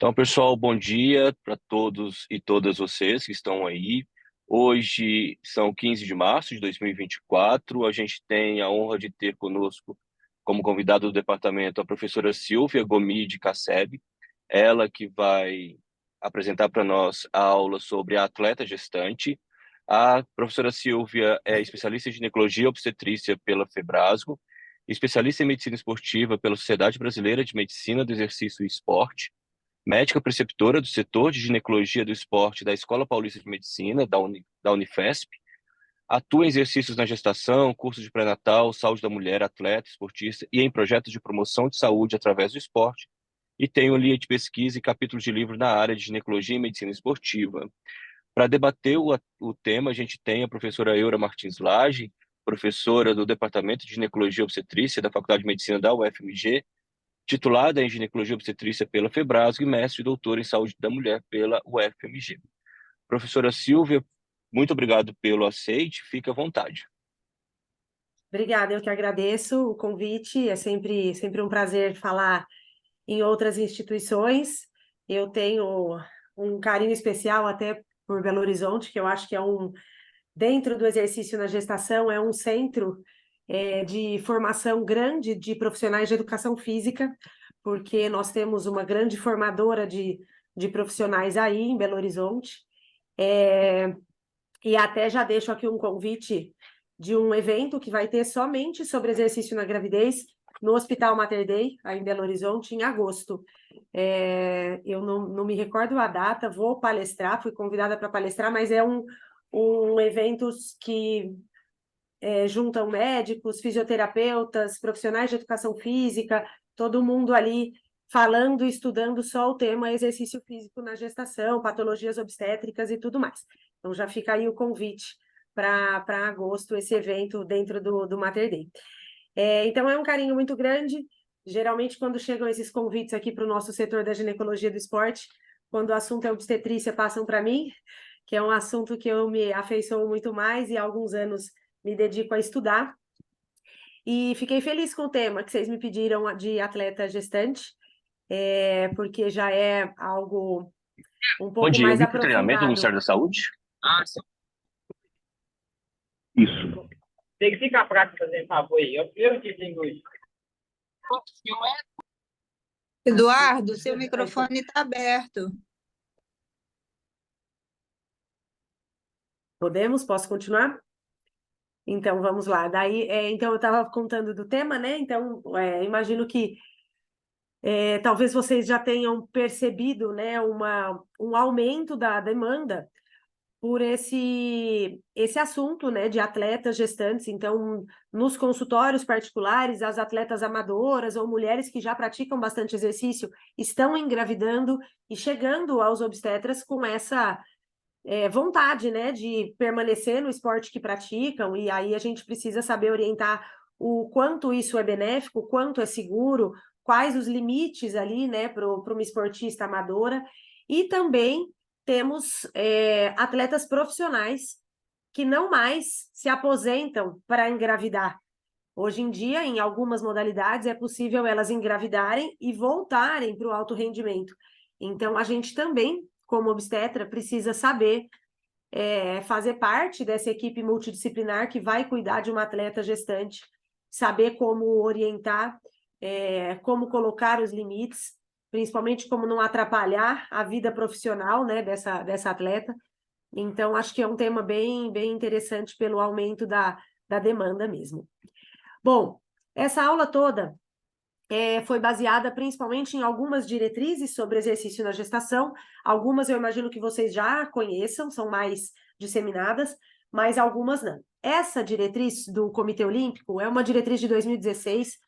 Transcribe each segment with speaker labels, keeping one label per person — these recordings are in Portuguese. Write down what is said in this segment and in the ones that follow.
Speaker 1: Então, pessoal, bom dia para todos e todas vocês que estão aí. Hoje são 15 de março de 2024. A gente tem a honra de ter conosco, como convidado do departamento, a professora Silvia Gomide Casseb, ela que vai apresentar para nós a aula sobre a atleta gestante. A professora Silvia é especialista em ginecologia e obstetrícia pela Febrasgo, especialista em medicina esportiva pela Sociedade Brasileira de Medicina do Exercício e Esporte, médica preceptora do setor de ginecologia do esporte da Escola Paulista de Medicina, da Unifesp, atua em exercícios na gestação, cursos de pré-natal, saúde da mulher, atleta, esportista e em projetos de promoção de saúde através do esporte, e tem uma linha de pesquisa e capítulos de livro na área de ginecologia e medicina esportiva. Para debater o tema, a gente tem a professora Eura Martins Lage, professora do Departamento de Ginecologia e Obstetrícia da Faculdade de Medicina da UFMG, titulada em ginecologia e obstetrícia pela Febrasgo e mestre e doutora em saúde da mulher pela UFMG. Professora Silvia, muito obrigado pelo aceite, fique à vontade.
Speaker 2: Obrigada, eu que agradeço o convite, é sempre um prazer falar em outras instituições. Eu tenho um carinho especial até por Belo Horizonte, que eu acho que dentro do exercício na gestação, é um centro de formação grande de profissionais de educação física, porque nós temos uma grande formadora de profissionais aí em Belo Horizonte. E até já deixo aqui um convite de um evento que vai ter somente sobre exercício na gravidez no Hospital Mater Dei, aí em Belo Horizonte, em agosto. Eu não me recordo a data, vou palestrar, fui convidada para palestrar, mas é um evento que juntam médicos, fisioterapeutas, profissionais de educação física, todo mundo ali falando e estudando só o tema exercício físico na gestação, patologias obstétricas e tudo mais. Então já fica aí o convite para agosto, esse evento dentro do Mater Dei. Então é um carinho muito grande. Geralmente, quando chegam esses convites aqui para o nosso setor da ginecologia do esporte, quando o assunto é obstetrícia, passam para mim, que é um assunto que eu me afeiçoo muito mais e há alguns anos me dedico a estudar. E fiquei feliz com o tema que vocês me pediram de atleta gestante, porque já é algo um
Speaker 1: Bom
Speaker 2: pouco
Speaker 1: dia, eu
Speaker 2: mais
Speaker 1: vim para o treinamento do
Speaker 2: aprofundado.
Speaker 1: Ministério da Saúde.
Speaker 3: Sim.
Speaker 1: Isso.
Speaker 3: Tem que ficar fraco fazer favor aí. Eu primeiro que tenho isso.
Speaker 4: Eduardo, seu microfone está aberto.
Speaker 2: Posso continuar? Então, vamos lá. Daí, então, eu estava contando do tema, né? Então, imagino que talvez vocês já tenham percebido, né, um aumento da demanda por esse assunto, né, de atletas gestantes. Então, nos consultórios particulares, as atletas amadoras ou mulheres que já praticam bastante exercício estão engravidando e chegando aos obstetras com essa vontade, né, de permanecer no esporte que praticam, e aí a gente precisa saber orientar o quanto isso é benéfico, o quanto é seguro, quais os limites ali, né, para uma esportista amadora, e também temos atletas profissionais que não mais se aposentam para engravidar. Hoje em dia, em algumas modalidades, é possível elas engravidarem e voltarem para o alto rendimento. Então, a gente também, como obstetra, precisa saber fazer parte dessa equipe multidisciplinar que vai cuidar de uma atleta gestante, saber como orientar, como colocar os limites, principalmente como não atrapalhar a vida profissional, né, dessa atleta. Então, acho que é um tema bem, bem interessante pelo aumento da demanda mesmo. Bom, essa aula toda foi baseada principalmente em algumas diretrizes sobre exercício na gestação. Algumas eu imagino que vocês já conheçam, são mais disseminadas, mas algumas não. Essa diretriz do Comitê Olímpico é uma diretriz de 2016,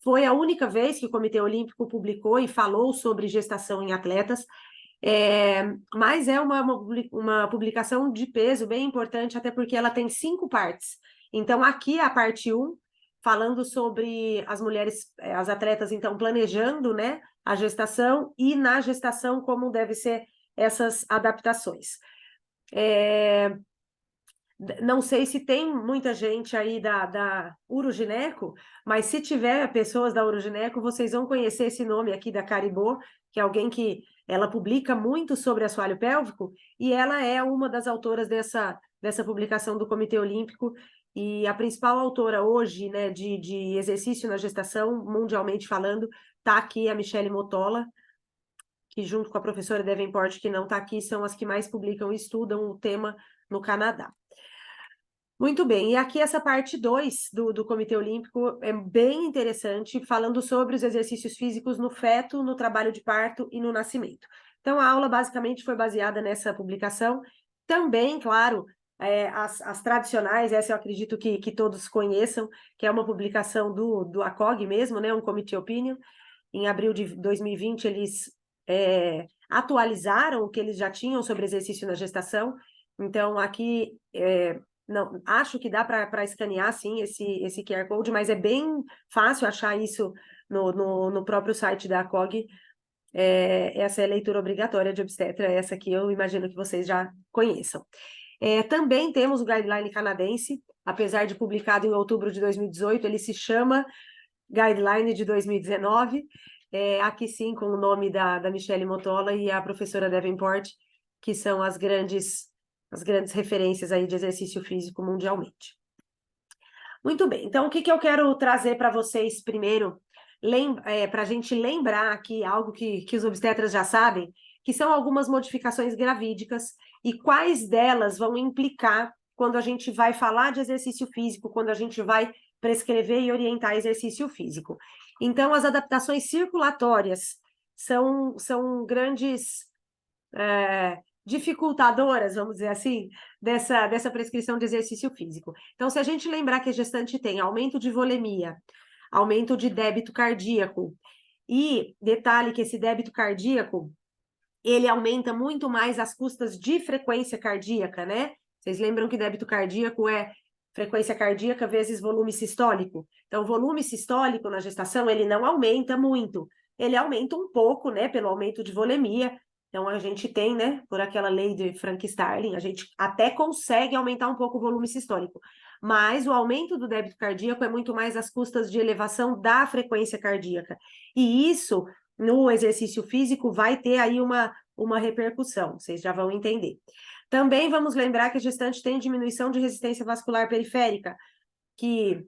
Speaker 2: foi a única vez que o Comitê Olímpico publicou e falou sobre gestação em atletas, mas é uma publicação de peso bem importante, até porque ela tem 5 partes. Então, aqui a parte 1, falando sobre as mulheres, as atletas, então, planejando, né, a gestação, e na gestação como deve ser essas adaptações. Não sei se tem muita gente aí da Urogineco, mas se tiver pessoas da Urogineco, vocês vão conhecer esse nome aqui da Caribô, que é alguém que ela publica muito sobre assoalho pélvico e ela é uma das autoras dessa publicação do Comitê Olímpico, e a principal autora hoje, né, de exercício na gestação, mundialmente falando, está aqui a Michele Motola, que junto com a professora Davenport, que não está aqui, são as que mais publicam e estudam o tema no Canadá. Muito bem, e aqui essa parte 2 do Comitê Olímpico é bem interessante, falando sobre os exercícios físicos no feto, no trabalho de parto e no nascimento. Então, a aula basicamente foi baseada nessa publicação. Também, claro, as tradicionais, essa eu acredito que todos conheçam, que é uma publicação do ACOG mesmo, né, um Committee Opinion. Em abril de 2020, eles atualizaram o que eles já tinham sobre exercício na gestação. Então, aqui... não, acho que dá para escanear, sim, esse QR Code, mas é bem fácil achar isso no próprio site da ACOG. Essa é a leitura obrigatória de obstetra, essa aqui eu imagino que vocês já conheçam. Também temos o Guideline canadense, apesar de publicado em outubro de 2018, ele se chama Guideline de 2019, aqui sim com o nome da Michele Motola e a professora Davenport, que são as grandes referências aí de exercício físico mundialmente. Muito bem, então o que eu quero trazer para vocês primeiro, para a gente lembrar aqui algo que os obstetras já sabem, que são algumas modificações gravídicas e quais delas vão implicar quando a gente vai falar de exercício físico, quando a gente vai prescrever e orientar exercício físico. Então, as adaptações circulatórias são grandes... dificultadoras, vamos dizer assim, dessa prescrição de exercício físico. Então, se a gente lembrar que a gestante tem aumento de volemia, aumento de débito cardíaco, e detalhe que esse débito cardíaco, ele aumenta muito mais às custas de frequência cardíaca, né? Vocês lembram que débito cardíaco é frequência cardíaca vezes volume sistólico. Então, o volume sistólico na gestação, ele não aumenta muito, ele aumenta um pouco, né, pelo aumento de volemia. Então, a gente tem, né, por aquela lei de Frank-Starling, a gente até consegue aumentar um pouco o volume sistólico, mas o aumento do débito cardíaco é muito mais às custas de elevação da frequência cardíaca. E isso, no exercício físico, vai ter aí uma repercussão, vocês já vão entender. Também vamos lembrar que a gestante tem diminuição de resistência vascular periférica, que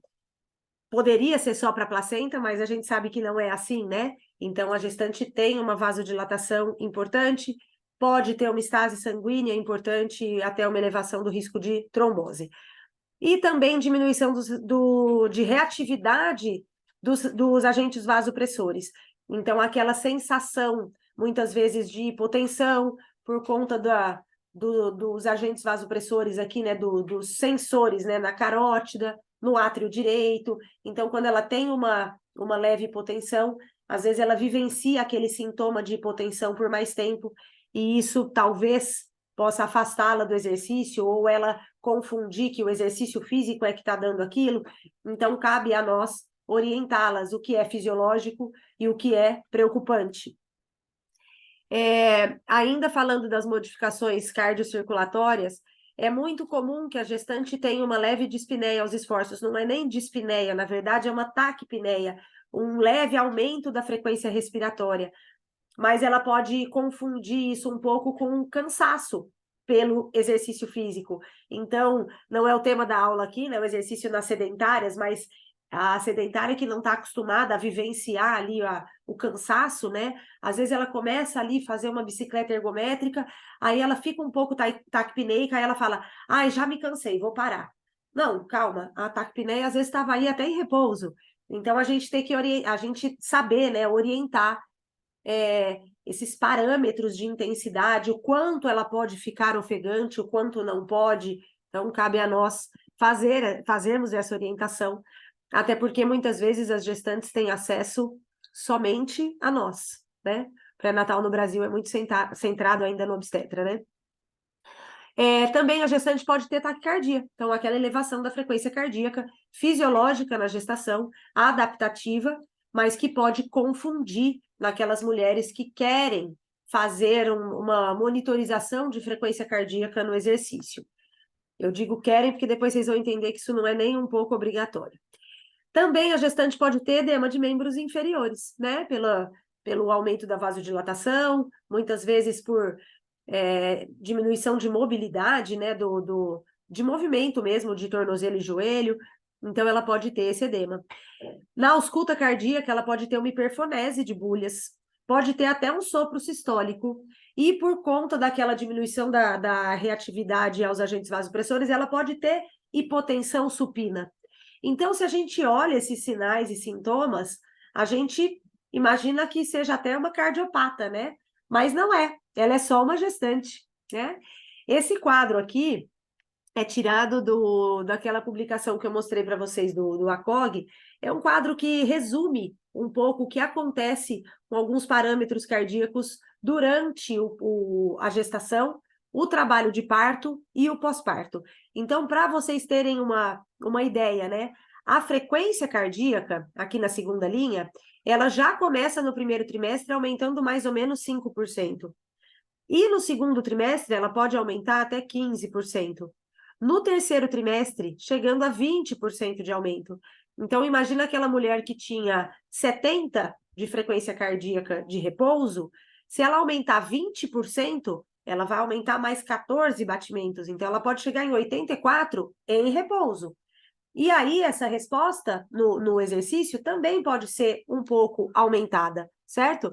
Speaker 2: poderia ser só para a placenta, mas a gente sabe que não é assim, né? Então, a gestante tem uma vasodilatação importante, pode ter uma estase sanguínea importante, até uma elevação do risco de trombose. E também diminuição de reatividade dos agentes vasopressores. Então, aquela sensação, muitas vezes, de hipotensão, por conta dos agentes vasopressores aqui, né, dos sensores, né, na carótida, no átrio direito. Então, quando ela tem uma leve hipotensão, às vezes ela vivencia aquele sintoma de hipotensão por mais tempo, e isso talvez possa afastá-la do exercício, ou ela confundir que o exercício físico é que está dando aquilo. Então, cabe a nós orientá-las o que é fisiológico e o que é preocupante. Ainda falando das modificações cardiocirculatórias, é muito comum que a gestante tenha uma leve dispneia aos esforços, não é nem dispneia, na verdade é uma taquipneia, um leve aumento da frequência respiratória, mas ela pode confundir isso um pouco com cansaço pelo exercício físico. Então, não é o tema da aula aqui, né, o exercício nas sedentárias, mas a sedentária que não está acostumada a vivenciar ali o cansaço, né? Às vezes ela começa ali a fazer uma bicicleta ergométrica, aí ela fica um pouco taquipneica, aí ela fala, ai, já me cansei, vou parar. Não, calma, a taquipneia às vezes estava aí até em repouso. Então, a gente tem que saber, né, orientar esses parâmetros de intensidade, o quanto ela pode ficar ofegante, o quanto não pode. Então, cabe a nós fazermos essa orientação, até porque muitas vezes as gestantes têm acesso somente a nós, né? Pré-natal no Brasil é muito centrado ainda no obstetra, né? Também a gestante pode ter taquicardia, então aquela elevação da frequência cardíaca fisiológica na gestação, adaptativa, mas que pode confundir naquelas mulheres que querem fazer uma monitorização de frequência cardíaca no exercício. Eu digo querem porque depois vocês vão entender que isso não é nem um pouco obrigatório. Também a gestante pode ter edema de membros inferiores, né? pelo aumento da vasodilatação, muitas vezes por diminuição de mobilidade, né, de movimento mesmo, de tornozelo e joelho, então ela pode ter esse edema. Na ausculta cardíaca, ela pode ter uma hiperfonese de bulhas, pode ter até um sopro sistólico, e por conta daquela diminuição da reatividade aos agentes vasopressores, ela pode ter hipotensão supina. Então, se a gente olha esses sinais e sintomas, a gente imagina que seja até uma cardiopata, né? Mas não é, ela é só uma gestante, né? Esse quadro aqui é tirado daquela publicação que eu mostrei para vocês do ACOG, é um quadro que resume um pouco o que acontece com alguns parâmetros cardíacos durante a gestação, o trabalho de parto e o pós-parto. Então, para vocês terem uma ideia, né? A frequência cardíaca, aqui na segunda linha, ela já começa no primeiro trimestre aumentando mais ou menos 5%. E no segundo trimestre, ela pode aumentar até 15%. No terceiro trimestre, chegando a 20% de aumento. Então, imagina aquela mulher que tinha 70 de frequência cardíaca de repouso, se ela aumentar 20%, ela vai aumentar mais 14 batimentos. Então, ela pode chegar em 84 em repouso. E aí, essa resposta no exercício também pode ser um pouco aumentada, certo?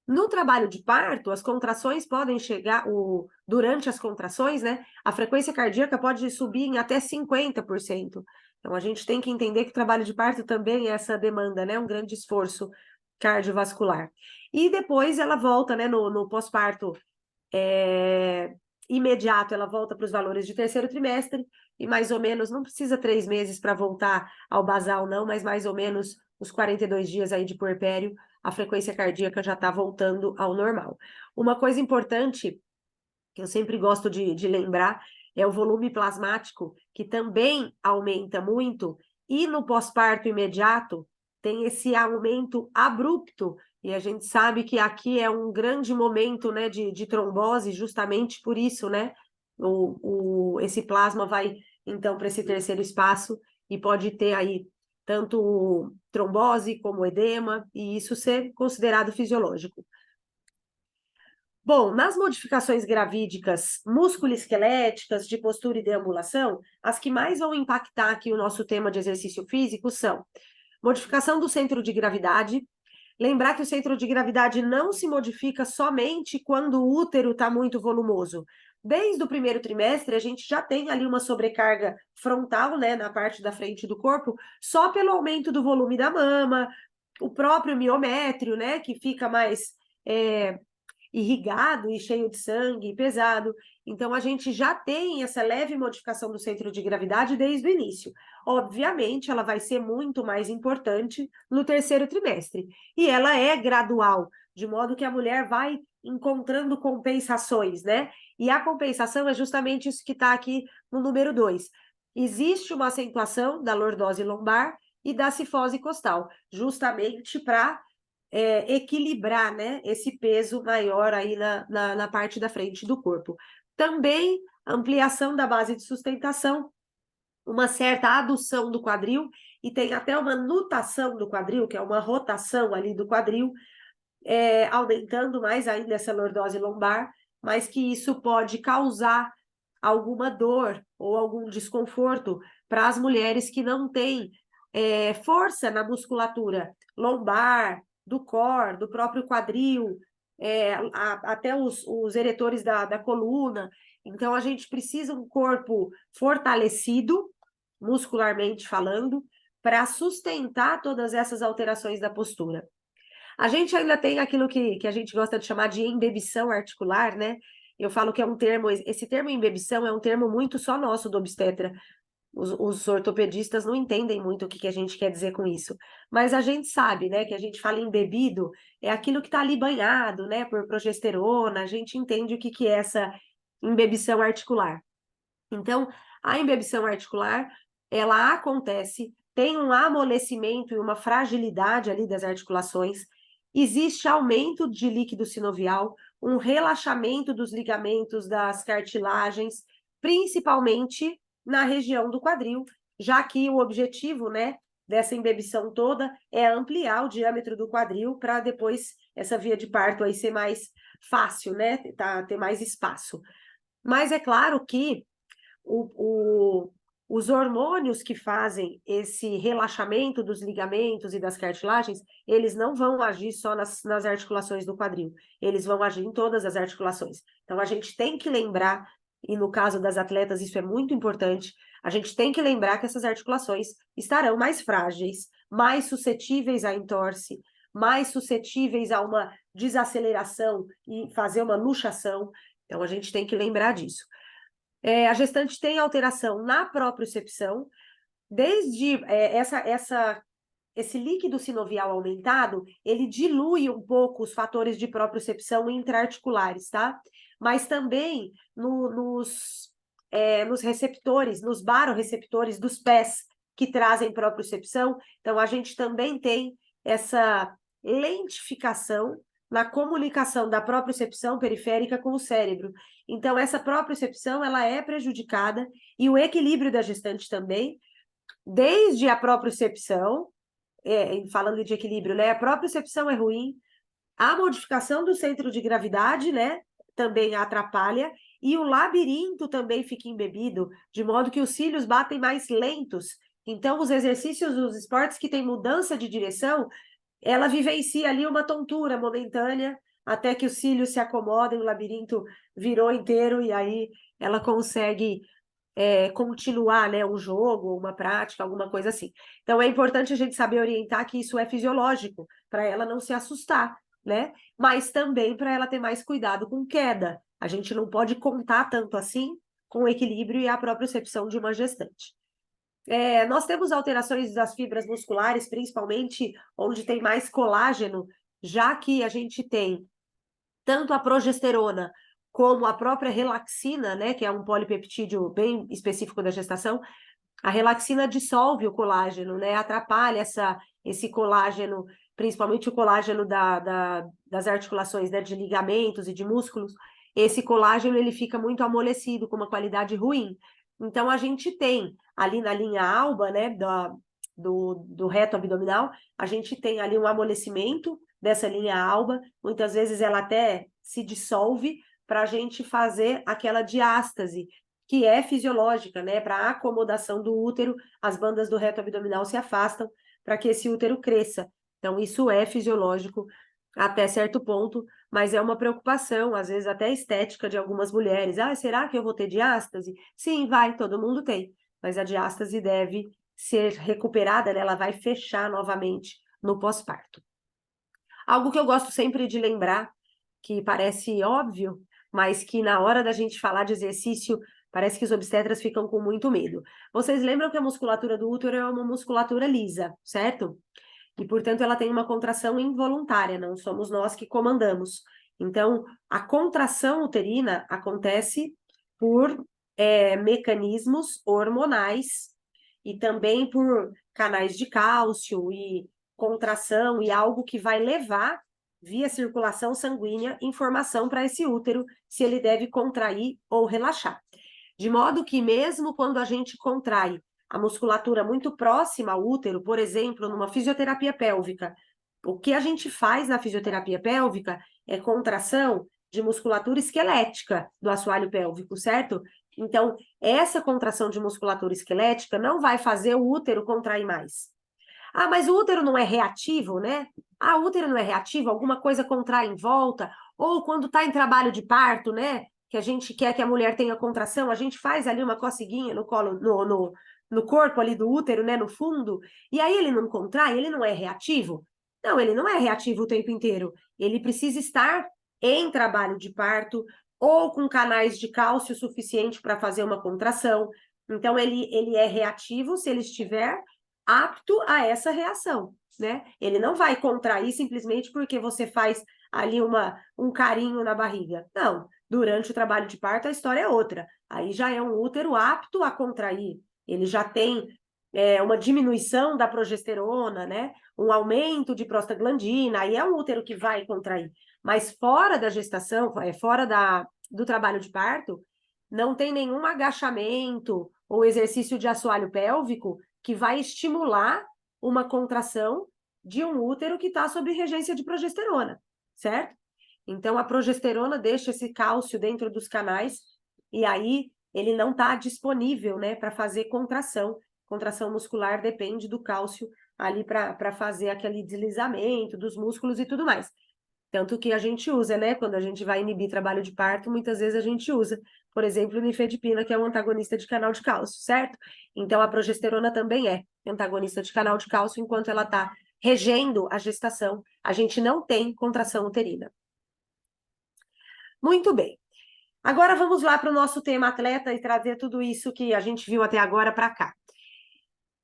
Speaker 2: No trabalho de parto, as contrações podem chegar, durante as contrações, né, a frequência cardíaca pode subir em até 50%. Então, a gente tem que entender que o trabalho de parto também é essa demanda, né, um grande esforço cardiovascular. E depois ela volta, né, no pós-parto imediato, ela volta para os valores de terceiro trimestre, e mais ou menos, não precisa 3 meses para voltar ao basal, não, mas mais ou menos os 42 dias aí de puerpério, a frequência cardíaca já está voltando ao normal. Uma coisa importante, que eu sempre gosto de lembrar, é o volume plasmático, que também aumenta muito, e no pós-parto imediato tem esse aumento abrupto, e a gente sabe que aqui é um grande momento, né, de trombose, justamente por isso, né, esse plasma vai, então, para esse terceiro espaço, e pode ter aí tanto trombose como edema, e isso ser considerado fisiológico. Bom, nas modificações gravídicas musculoesqueléticas, de postura e deambulação, as que mais vão impactar aqui o nosso tema de exercício físico são modificação do centro de gravidade. Lembrar que o centro de gravidade não se modifica somente quando o útero está muito volumoso. Desde o primeiro trimestre, a gente já tem ali uma sobrecarga frontal, né, na parte da frente do corpo, só pelo aumento do volume da mama, o próprio miométrio, né, que fica mais irrigado e cheio de sangue, pesado. Então, a gente já tem essa leve modificação do centro de gravidade desde o início. Obviamente, ela vai ser muito mais importante no terceiro trimestre. E ela é gradual, de modo que a mulher vai encontrando compensações, né? E a compensação é justamente isso que está aqui no número 2. Existe uma acentuação da lordose lombar e da cifose costal, justamente para equilibrar, né, esse peso maior aí na parte da frente do corpo. Também ampliação da base de sustentação, uma certa adução do quadril, e tem até uma nutação do quadril, que é uma rotação ali do quadril, aumentando mais ainda essa lordose lombar, mas que isso pode causar alguma dor ou algum desconforto para as mulheres que não têm força na musculatura lombar, do core, do próprio quadril, até os eretores da coluna. Então, a gente precisa um corpo fortalecido, muscularmente falando, para sustentar todas essas alterações da postura. A gente ainda tem aquilo que a gente gosta de chamar de embebição articular, né? Eu falo que é um termo, esse termo embebição é um termo muito só nosso do obstetra. Os ortopedistas não entendem muito o que a gente quer dizer com isso. Mas a gente sabe, né, que a gente fala embebido, é aquilo que está ali banhado, né, por progesterona, a gente entende o que é essa embebição articular. Então, a embebição articular, ela acontece, tem um amolecimento e uma fragilidade ali das articulações, existe aumento de líquido sinovial, um relaxamento dos ligamentos, das cartilagens, principalmente na região do quadril, já que o objetivo, né, dessa embebição toda é ampliar o diâmetro do quadril para depois essa via de parto aí ser mais fácil, né? Ter mais espaço. Mas é claro que os hormônios que fazem esse relaxamento dos ligamentos e das cartilagens, eles não vão agir só nas articulações do quadril, eles vão agir em todas as articulações. Então, a gente tem que lembrar, e no caso das atletas isso é muito importante, a gente tem que lembrar que essas articulações estarão mais frágeis, mais suscetíveis à entorse, mais suscetíveis a uma desaceleração e fazer uma luxação. Então, a gente tem que lembrar disso. A gestante tem alteração na propriocepção, desde esse líquido sinovial aumentado, ele dilui um pouco os fatores de propriocepção intraarticulares, tá? Mas também nos receptores, nos baroreceptores dos pés que trazem propriocepção. Então, a gente também tem essa lentificação na comunicação da propriocepção periférica com o cérebro. Então, essa propriocepção, ela é prejudicada, e o equilíbrio da gestante também, desde a propriocepção, falando de equilíbrio, né? A propriocepção é ruim, a modificação do centro de gravidade, né? Também atrapalha, e o labirinto também fica embebido, de modo que os cílios batem mais lentos. Então, os exercícios, os esportes que têm mudança de direção, ela vivencia ali uma tontura momentânea, até que os cílios se acomodem, o labirinto virou inteiro, e aí ela consegue continuar, né, um jogo, uma prática, alguma coisa assim. Então, é importante a gente saber orientar que isso é fisiológico, para ela não se assustar, né? Mas também para ela ter mais cuidado com queda. A gente não pode contar tanto assim com o equilíbrio e a propriocepção de uma gestante. Nós temos alterações das fibras musculares, principalmente onde tem mais colágeno, já que a gente tem tanto a progesterona como a própria relaxina, né, que é um polipeptídeo bem específico da gestação. A relaxina dissolve o colágeno, né, atrapalha esse colágeno, principalmente o colágeno das articulações, né, de ligamentos e de músculos. Esse colágeno ele fica muito amolecido, com uma qualidade ruim. Então, a gente tem ali na linha alba, né, do reto abdominal, a gente tem ali um amolecimento dessa linha alba, muitas vezes ela até se dissolve para a gente fazer aquela diástase, que é fisiológica, né, para a acomodação do útero, as bandas do reto abdominal se afastam para que esse útero cresça. Então, isso é fisiológico até certo ponto, mas é uma preocupação, às vezes até estética de algumas mulheres. Será que eu vou ter diástase? Sim, vai, todo mundo tem, mas a diástase deve ser recuperada, né? Ela vai fechar novamente no pós-parto. Algo que eu gosto sempre de lembrar, que parece óbvio, mas que na hora da gente falar de exercício, parece que os obstetras ficam com muito medo. Vocês lembram que a musculatura do útero é uma musculatura lisa, certo? E, portanto, ela tem uma contração involuntária, não somos nós que comandamos. Então, a contração uterina acontece por mecanismos hormonais e também por canais de cálcio e contração e algo que vai levar, via circulação sanguínea, informação para esse útero se ele deve contrair ou relaxar. De modo que mesmo quando a gente contrai a musculatura muito próxima ao útero, por exemplo, numa fisioterapia pélvica, o que a gente faz na fisioterapia pélvica é contração de musculatura esquelética do assoalho pélvico, certo? Então, essa contração de musculatura esquelética não vai fazer o útero contrair mais. Mas o útero não é reativo, né? O útero não é reativo, alguma coisa contrai em volta, ou quando está em trabalho de parto, né? Que a gente quer que a mulher tenha contração, a gente faz ali uma coceguinha no colo, no corpo ali do útero, né? No fundo, e aí ele não contrai, ele não é reativo? Não, ele não é reativo o tempo inteiro. Ele precisa estar em trabalho de parto, ou com canais de cálcio suficiente para fazer uma contração. Então, ele é reativo se ele estiver apto a essa reação, né? Ele não vai contrair simplesmente porque você faz ali um carinho na barriga. Não, durante o trabalho de parto a história é outra. Aí já é um útero apto a contrair. Ele já tem uma diminuição da progesterona, né? Um aumento de prostaglandina, aí é um útero que vai contrair. Mas fora da gestação, fora do trabalho de parto, não tem nenhum agachamento ou exercício de assoalho pélvico que vai estimular uma contração de um útero que está sob regência de progesterona, certo? Então, a progesterona deixa esse cálcio dentro dos canais e aí ele não está disponível, né, para fazer contração. Contração muscular depende do cálcio ali para fazer aquele deslizamento dos músculos e tudo mais. Tanto que a gente usa, né, quando a gente vai inibir trabalho de parto, muitas vezes a gente usa, por exemplo, nifedipina, que é um antagonista de canal de cálcio, certo? Então, a progesterona também é antagonista de canal de cálcio, enquanto ela está regendo a gestação, a gente não tem contração uterina. Muito bem. Agora vamos lá para o nosso tema atleta e trazer tudo isso que a gente viu até agora para cá.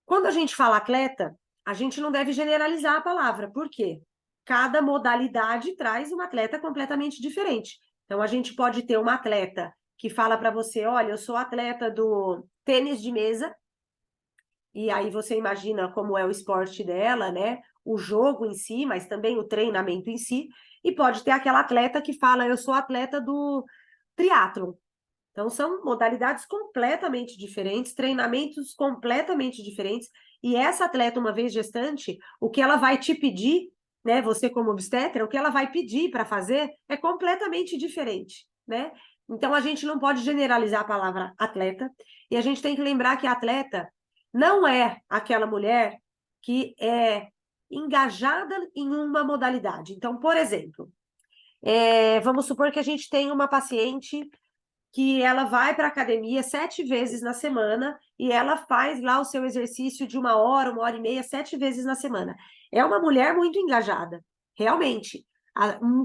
Speaker 2: Quando a gente fala atleta, a gente não deve generalizar a palavra. Por quê? Cada modalidade traz um atleta completamente diferente. Então, a gente pode ter uma atleta que fala para você, olha, eu sou atleta do tênis de mesa, e aí você imagina como é o esporte dela, né? O jogo em si, mas também o treinamento em si. E pode ter aquela atleta que fala, eu sou atleta do triatlon. Então, são modalidades completamente diferentes, treinamentos completamente diferentes. E essa atleta, uma vez gestante, o que ela vai te pedir, né? Você como obstetra, o que ela vai pedir para fazer é completamente diferente, né? Então, a gente não pode generalizar a palavra atleta. E a gente tem que lembrar que a atleta não é aquela mulher que é engajada em uma modalidade. Então, por exemplo, vamos supor que a gente tem uma paciente que ela vai para a academia 7 vezes na semana e ela faz lá o seu exercício de 1 hora e meia, 7 vezes na semana. É uma mulher muito engajada, realmente.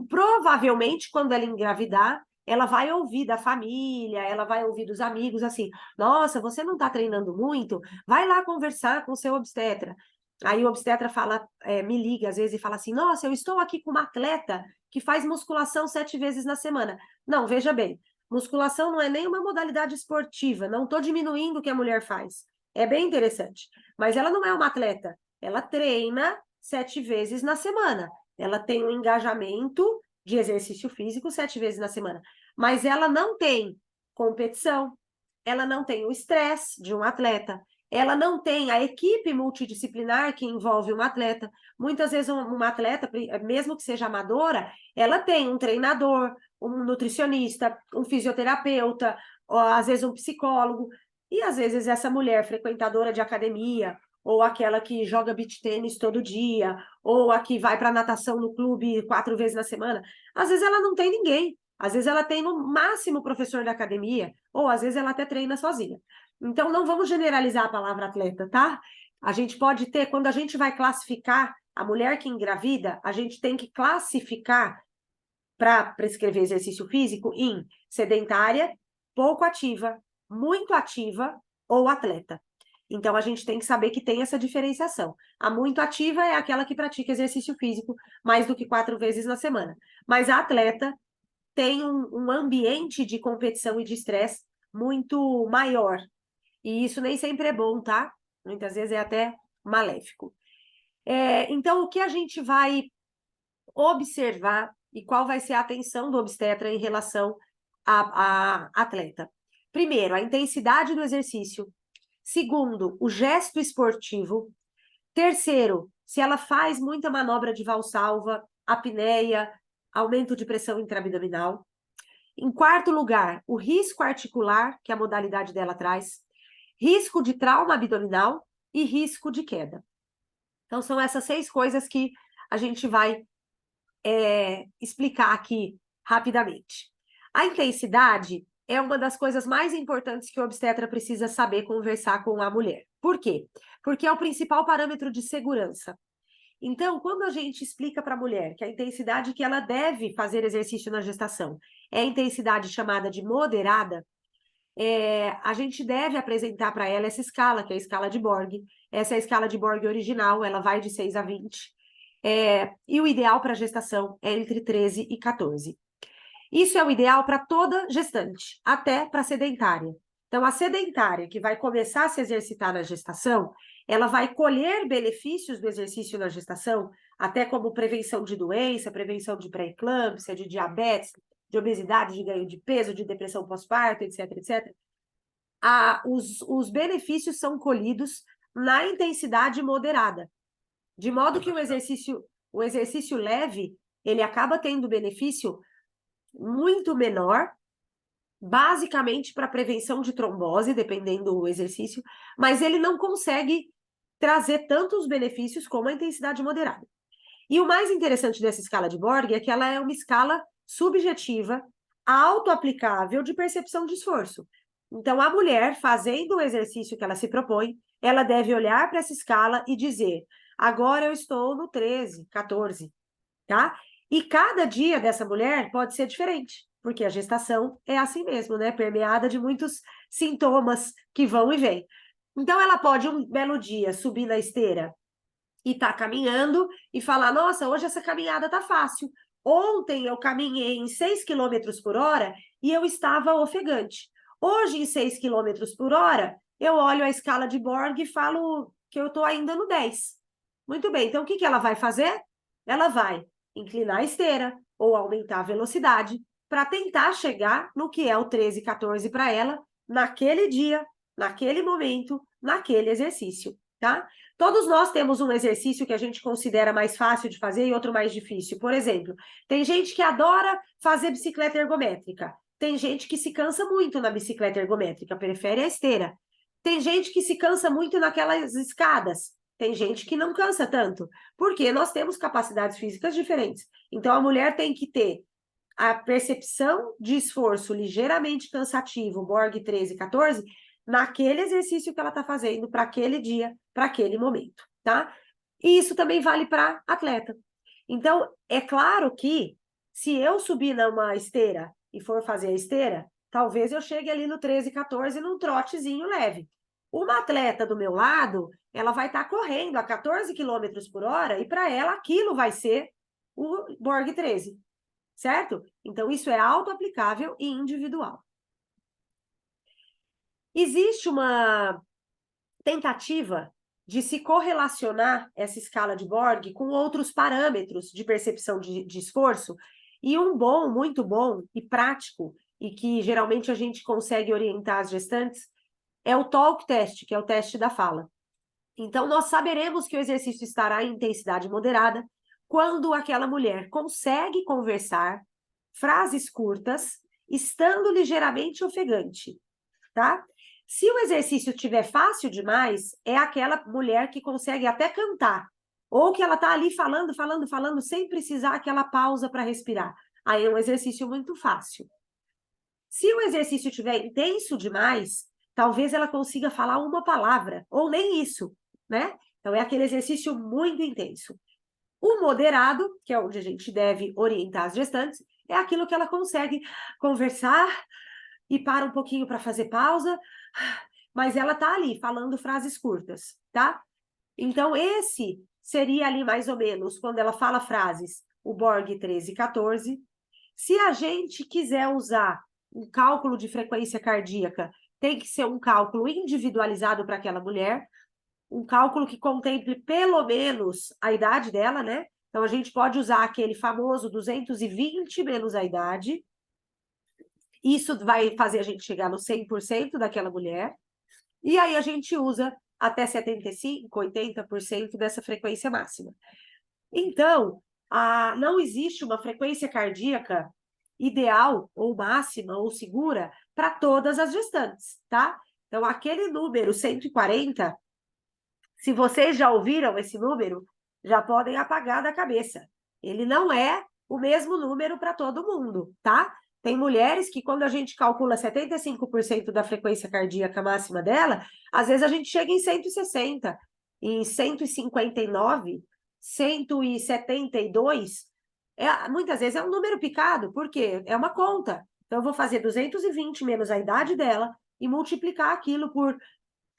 Speaker 2: Provavelmente, quando ela engravidar, ela vai ouvir da família, ela vai ouvir dos amigos, assim, nossa, você não está treinando muito? Vai lá conversar com o seu obstetra. Aí o obstetra fala, me liga às vezes e fala assim, nossa, eu estou aqui com uma atleta que faz musculação 7 vezes na semana. Não, veja bem, musculação não é nenhuma modalidade esportiva, não estou diminuindo o que a mulher faz. É bem interessante. Mas ela não é uma atleta. Ela treina 7 vezes na semana. Ela tem um engajamento de exercício físico 7 vezes na semana. Mas ela não tem competição, ela não tem o estresse de um atleta, ela não tem a equipe multidisciplinar que envolve um atleta. Muitas vezes uma atleta, mesmo que seja amadora, ela tem um treinador, um nutricionista, um fisioterapeuta, ou, às vezes um psicólogo, e às vezes essa mulher frequentadora de academia, ou aquela que joga beach tênis todo dia, ou a que vai para natação no clube 4 vezes na semana, às vezes ela não tem ninguém, às vezes ela tem no máximo o professor da academia, ou às vezes ela até treina sozinha. Então não vamos generalizar a palavra atleta, tá? A gente pode ter, quando a gente vai classificar a mulher que engravida, a gente tem que classificar para prescrever exercício físico em sedentária, pouco ativa, muito ativa ou atleta. Então, a gente tem que saber que tem essa diferenciação. A muito ativa é aquela que pratica exercício físico mais do que 4 vezes na semana. Mas a atleta tem um ambiente de competição e de estresse muito maior. E isso nem sempre é bom, tá? Muitas vezes é até maléfico. Então, o que a gente vai observar e qual vai ser a atenção do obstetra em relação a atleta? Primeiro, a intensidade do exercício. Segundo, o gesto esportivo. Terceiro, se ela faz muita manobra de valsalva, apneia, aumento de pressão intraabdominal. Em quarto lugar, o risco articular, que a modalidade dela traz, risco de trauma abdominal e risco de queda. Então, são essas 6 coisas que a gente vai explicar aqui rapidamente. A intensidade é uma das coisas mais importantes que o obstetra precisa saber conversar com a mulher. Por quê? Porque é o principal parâmetro de segurança. Então, quando a gente explica para a mulher que a intensidade que ela deve fazer exercício na gestação é a intensidade chamada de moderada, a gente deve apresentar para ela essa escala, que é a escala de Borg. Essa é a escala de Borg original, ela vai de 6 a 20. E o ideal para a gestação é entre 13 e 14. Isso é o ideal para toda gestante, até para a sedentária. Então, a sedentária que vai começar a se exercitar na gestação, ela vai colher benefícios do exercício na gestação, até como prevenção de doença, prevenção de pré-eclâmpsia, de diabetes, de obesidade, de ganho de peso, de depressão pós-parto, etc, etc. Os benefícios são colhidos na intensidade moderada. De modo que o exercício leve, ele acaba tendo benefício muito menor, basicamente para prevenção de trombose, dependendo do exercício, mas ele não consegue trazer tantos benefícios como a intensidade moderada. E o mais interessante dessa escala de Borg é que ela é uma escala subjetiva, auto-aplicável de percepção de esforço. Então, a mulher, fazendo o exercício que ela se propõe, ela deve olhar para essa escala e dizer, agora eu estou no 13, 14, tá? E cada dia dessa mulher pode ser diferente, porque a gestação é assim mesmo, né? Permeada de muitos sintomas que vão e vêm. Então, ela pode, um belo dia, subir na esteira e tá caminhando e falar, nossa, hoje essa caminhada tá fácil. Ontem eu caminhei em 6 km por hora e eu estava ofegante. Hoje, em 6 km por hora, eu olho a escala de Borg e falo que eu estou ainda no 10. Muito bem, então o que ela vai fazer? Ela vai inclinar a esteira ou aumentar a velocidade para tentar chegar no que é o 13, 14 para ela, naquele dia, naquele momento, naquele exercício, tá? Todos nós temos um exercício que a gente considera mais fácil de fazer e outro mais difícil. Por exemplo, tem gente que adora fazer bicicleta ergométrica. Tem gente que se cansa muito na bicicleta ergométrica, prefere a esteira. Tem gente que se cansa muito naquelas escadas. Tem gente que não cansa tanto, porque nós temos capacidades físicas diferentes. Então, a mulher tem que ter a percepção de esforço ligeiramente cansativo, Borg 13, 14, naquele exercício que ela está fazendo para aquele dia, para aquele momento, tá? E isso também vale para atleta. Então, é claro que se eu subir numa esteira e for fazer a esteira, talvez eu chegue ali no 13, 14 num trotezinho leve. Uma atleta do meu lado, ela vai estar correndo a 14 km por hora e para ela aquilo vai ser o Borg 13, certo? Então, isso é auto-aplicável e individual. Existe uma tentativa de se correlacionar essa escala de Borg com outros parâmetros de percepção de esforço, e um bom, muito bom e prático, e que geralmente a gente consegue orientar as gestantes, é o talk test, que é o teste da fala. Então, nós saberemos que o exercício estará em intensidade moderada quando aquela mulher consegue conversar frases curtas, estando ligeiramente ofegante, tá? Se o exercício estiver fácil demais, é aquela mulher que consegue até cantar, ou que ela está ali falando, falando, falando, sem precisar aquela pausa para respirar. Aí é um exercício muito fácil. Se o exercício estiver intenso demais, talvez ela consiga falar uma palavra, ou nem isso, né? Então, é aquele exercício muito intenso. O moderado, que é onde a gente deve orientar as gestantes, é aquilo que ela consegue conversar e para um pouquinho para fazer pausa, mas ela tá ali falando frases curtas, tá? Então, esse seria ali mais ou menos, quando ela fala frases, o Borg 13, 14. Se a gente quiser usar um cálculo de frequência cardíaca, tem que ser um cálculo individualizado para aquela mulher, um cálculo que contemple pelo menos a idade dela, né? Então, a gente pode usar aquele famoso 220 menos a idade. Isso vai fazer a gente chegar no 100% daquela mulher. E aí a gente usa até 75%, 80% dessa frequência máxima. Então, não existe uma frequência cardíaca ideal, ou máxima, ou segura, para todas as gestantes, tá? Então, aquele número 140, se vocês já ouviram esse número, já podem apagar da cabeça. Ele não é o mesmo número para todo mundo, tá? Tem mulheres que, quando a gente calcula 75% da frequência cardíaca máxima dela, às vezes a gente chega em 160, em 159, 172. Muitas vezes é um número picado, porque é uma conta. Então, eu vou fazer 220 menos a idade dela e multiplicar aquilo por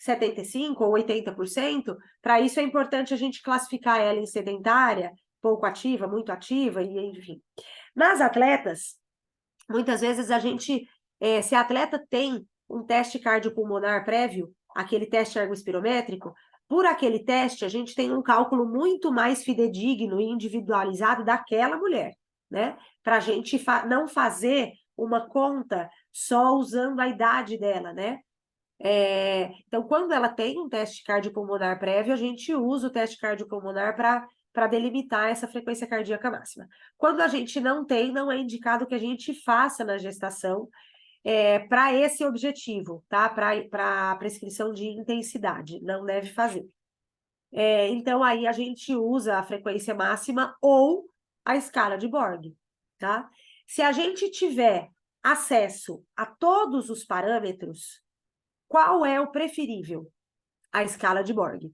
Speaker 2: 75% ou 80%. Para isso é importante a gente classificar ela em sedentária, pouco ativa, muito ativa, e enfim. Nas atletas, muitas vezes a gente, se a atleta tem um teste cardiopulmonar prévio, aquele teste ergospirométrico, por aquele teste a gente tem um cálculo muito mais fidedigno e individualizado daquela mulher, né? Para a gente não fazer uma conta só usando a idade dela, né? Então, quando ela tem um teste cardiopulmonar prévio, a gente usa o teste cardiopulmonar para delimitar essa frequência cardíaca máxima. Quando a gente não tem, não é indicado que a gente faça na gestação para esse objetivo, tá? Para a prescrição de intensidade, não deve fazer. Então, aí a gente usa a frequência máxima ou a escala de Borg, tá? Se a gente tiver acesso a todos os parâmetros, qual é o preferível? A escala de Borg.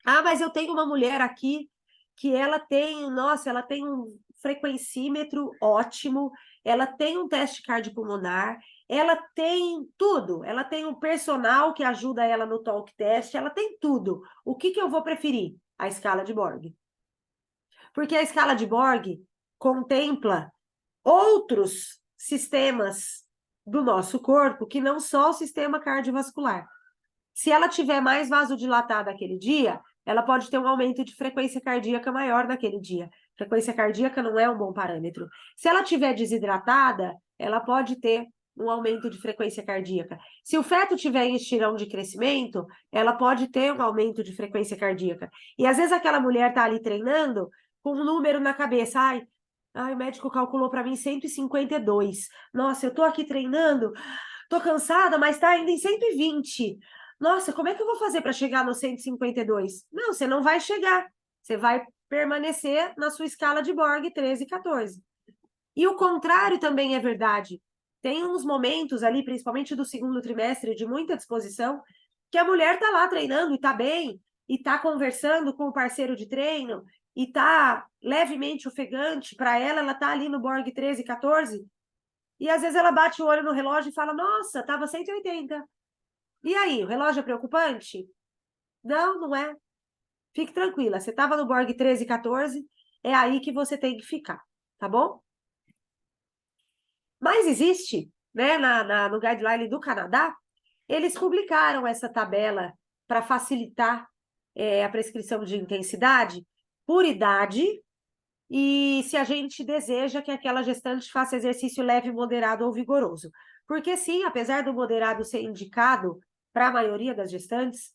Speaker 2: Ah, mas eu tenho uma mulher aqui que ela tem, nossa, ela tem um frequencímetro ótimo, ela tem um teste cardiopulmonar, ela tem tudo, ela tem um personal que ajuda ela no talk test, ela tem tudo. O que eu vou preferir? A escala de Borg. Porque a escala de Borg contempla outros sistemas do nosso corpo que não só o sistema cardiovascular. Se ela tiver mais vasodilatada aquele dia, ela pode ter um aumento de frequência cardíaca maior naquele dia. Frequência cardíaca não é um bom parâmetro. Se ela tiver desidratada, ela pode ter um aumento de frequência cardíaca. Se o feto tiver em estirão de crescimento, ela pode ter um aumento de frequência cardíaca. E às vezes aquela mulher está ali treinando com um número na cabeça. Ai, o médico calculou para mim 152. Nossa, eu estou aqui treinando, estou cansada, mas está ainda em 120. Nossa, como é que eu vou fazer para chegar no 152? Não, você não vai chegar. Você vai permanecer na sua escala de Borg 13 e 14. E o contrário também é verdade. Tem uns momentos ali, principalmente do segundo trimestre, de muita disposição, que a mulher está lá treinando e está bem, e está conversando com o parceiro de treino, e está levemente ofegante. Para ela está ali no Borg 13 e 14. E às vezes ela bate o olho no relógio e fala, nossa, estava 180. E aí, o relógio é preocupante? Não, não é. Fique tranquila, você estava no Borg 13 e 14, é aí que você tem que ficar, tá bom? Mas existe, né, no guideline do Canadá, eles publicaram essa tabela para facilitar a prescrição de intensidade por idade e se a gente deseja que aquela gestante faça exercício leve, moderado ou vigoroso. Porque sim, apesar do moderado ser indicado para a maioria das gestantes,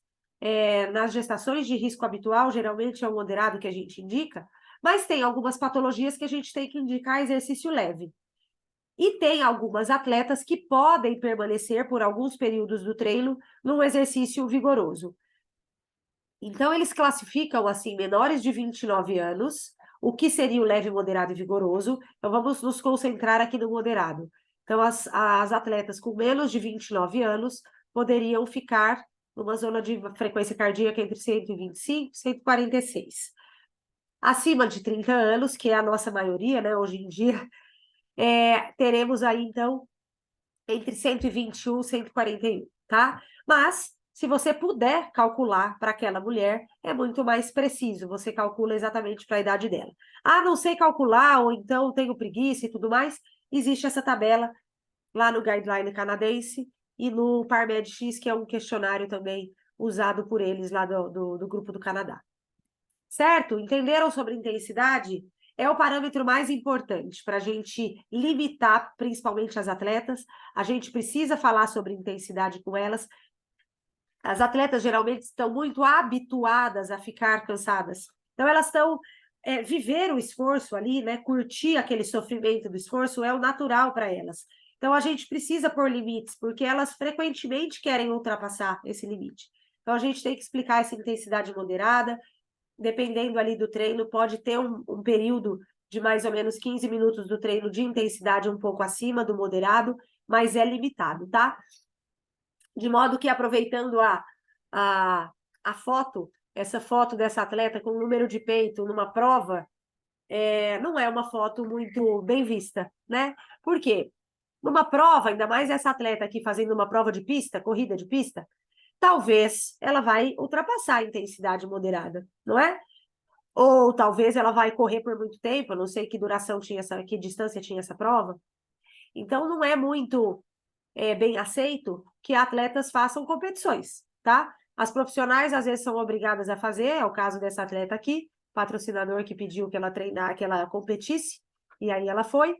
Speaker 2: nas gestações de risco habitual, geralmente é o moderado que a gente indica, mas tem algumas patologias que a gente tem que indicar exercício leve. E tem algumas atletas que podem permanecer por alguns períodos do treino num exercício vigoroso. Então, eles classificam, assim, menores de 29 anos, o que seria o leve, moderado e vigoroso. Então, vamos nos concentrar aqui no moderado. Então, as atletas com menos de 29 anos poderiam ficar numa zona de frequência cardíaca entre 125 e 146. Acima de 30 anos, que é a nossa maioria, né, hoje em dia, teremos aí, então, entre 121 e 141, tá? Mas, se você puder calcular para aquela mulher, é muito mais preciso, você calcula exatamente para a idade dela. Ah, não sei calcular, ou então tenho preguiça e tudo mais, existe essa tabela lá no Guideline canadense e no PARMED-X, que é um questionário também usado por eles lá do Grupo do Canadá. Certo? Entenderam sobre intensidade? É o parâmetro mais importante para a gente limitar, principalmente as atletas. A gente precisa falar sobre intensidade com elas. As atletas geralmente estão muito habituadas a ficar cansadas. Então, elas estão... viver o esforço ali, né? Curtir aquele sofrimento do esforço é o natural para elas. Então, a gente precisa pôr limites, porque elas frequentemente querem ultrapassar esse limite. Então, a gente tem que explicar essa intensidade moderada. Dependendo ali do treino, pode ter um período de mais ou menos 15 minutos do treino de intensidade um pouco acima do moderado, mas é limitado, tá? De modo que, aproveitando a foto, essa foto dessa atleta com o número de peito numa prova, não é uma foto muito bem vista, né? Por quê? Numa prova, ainda mais essa atleta aqui fazendo uma prova de pista, corrida de pista, talvez ela vai ultrapassar a intensidade moderada, não é? Ou talvez ela vai correr por muito tempo, eu não sei que duração tinha que distância tinha essa prova. Então, não é muito bem aceito que atletas façam competições, tá? As profissionais, às vezes, são obrigadas a fazer, é o caso dessa atleta aqui, patrocinador que pediu que ela competisse, e aí ela foi.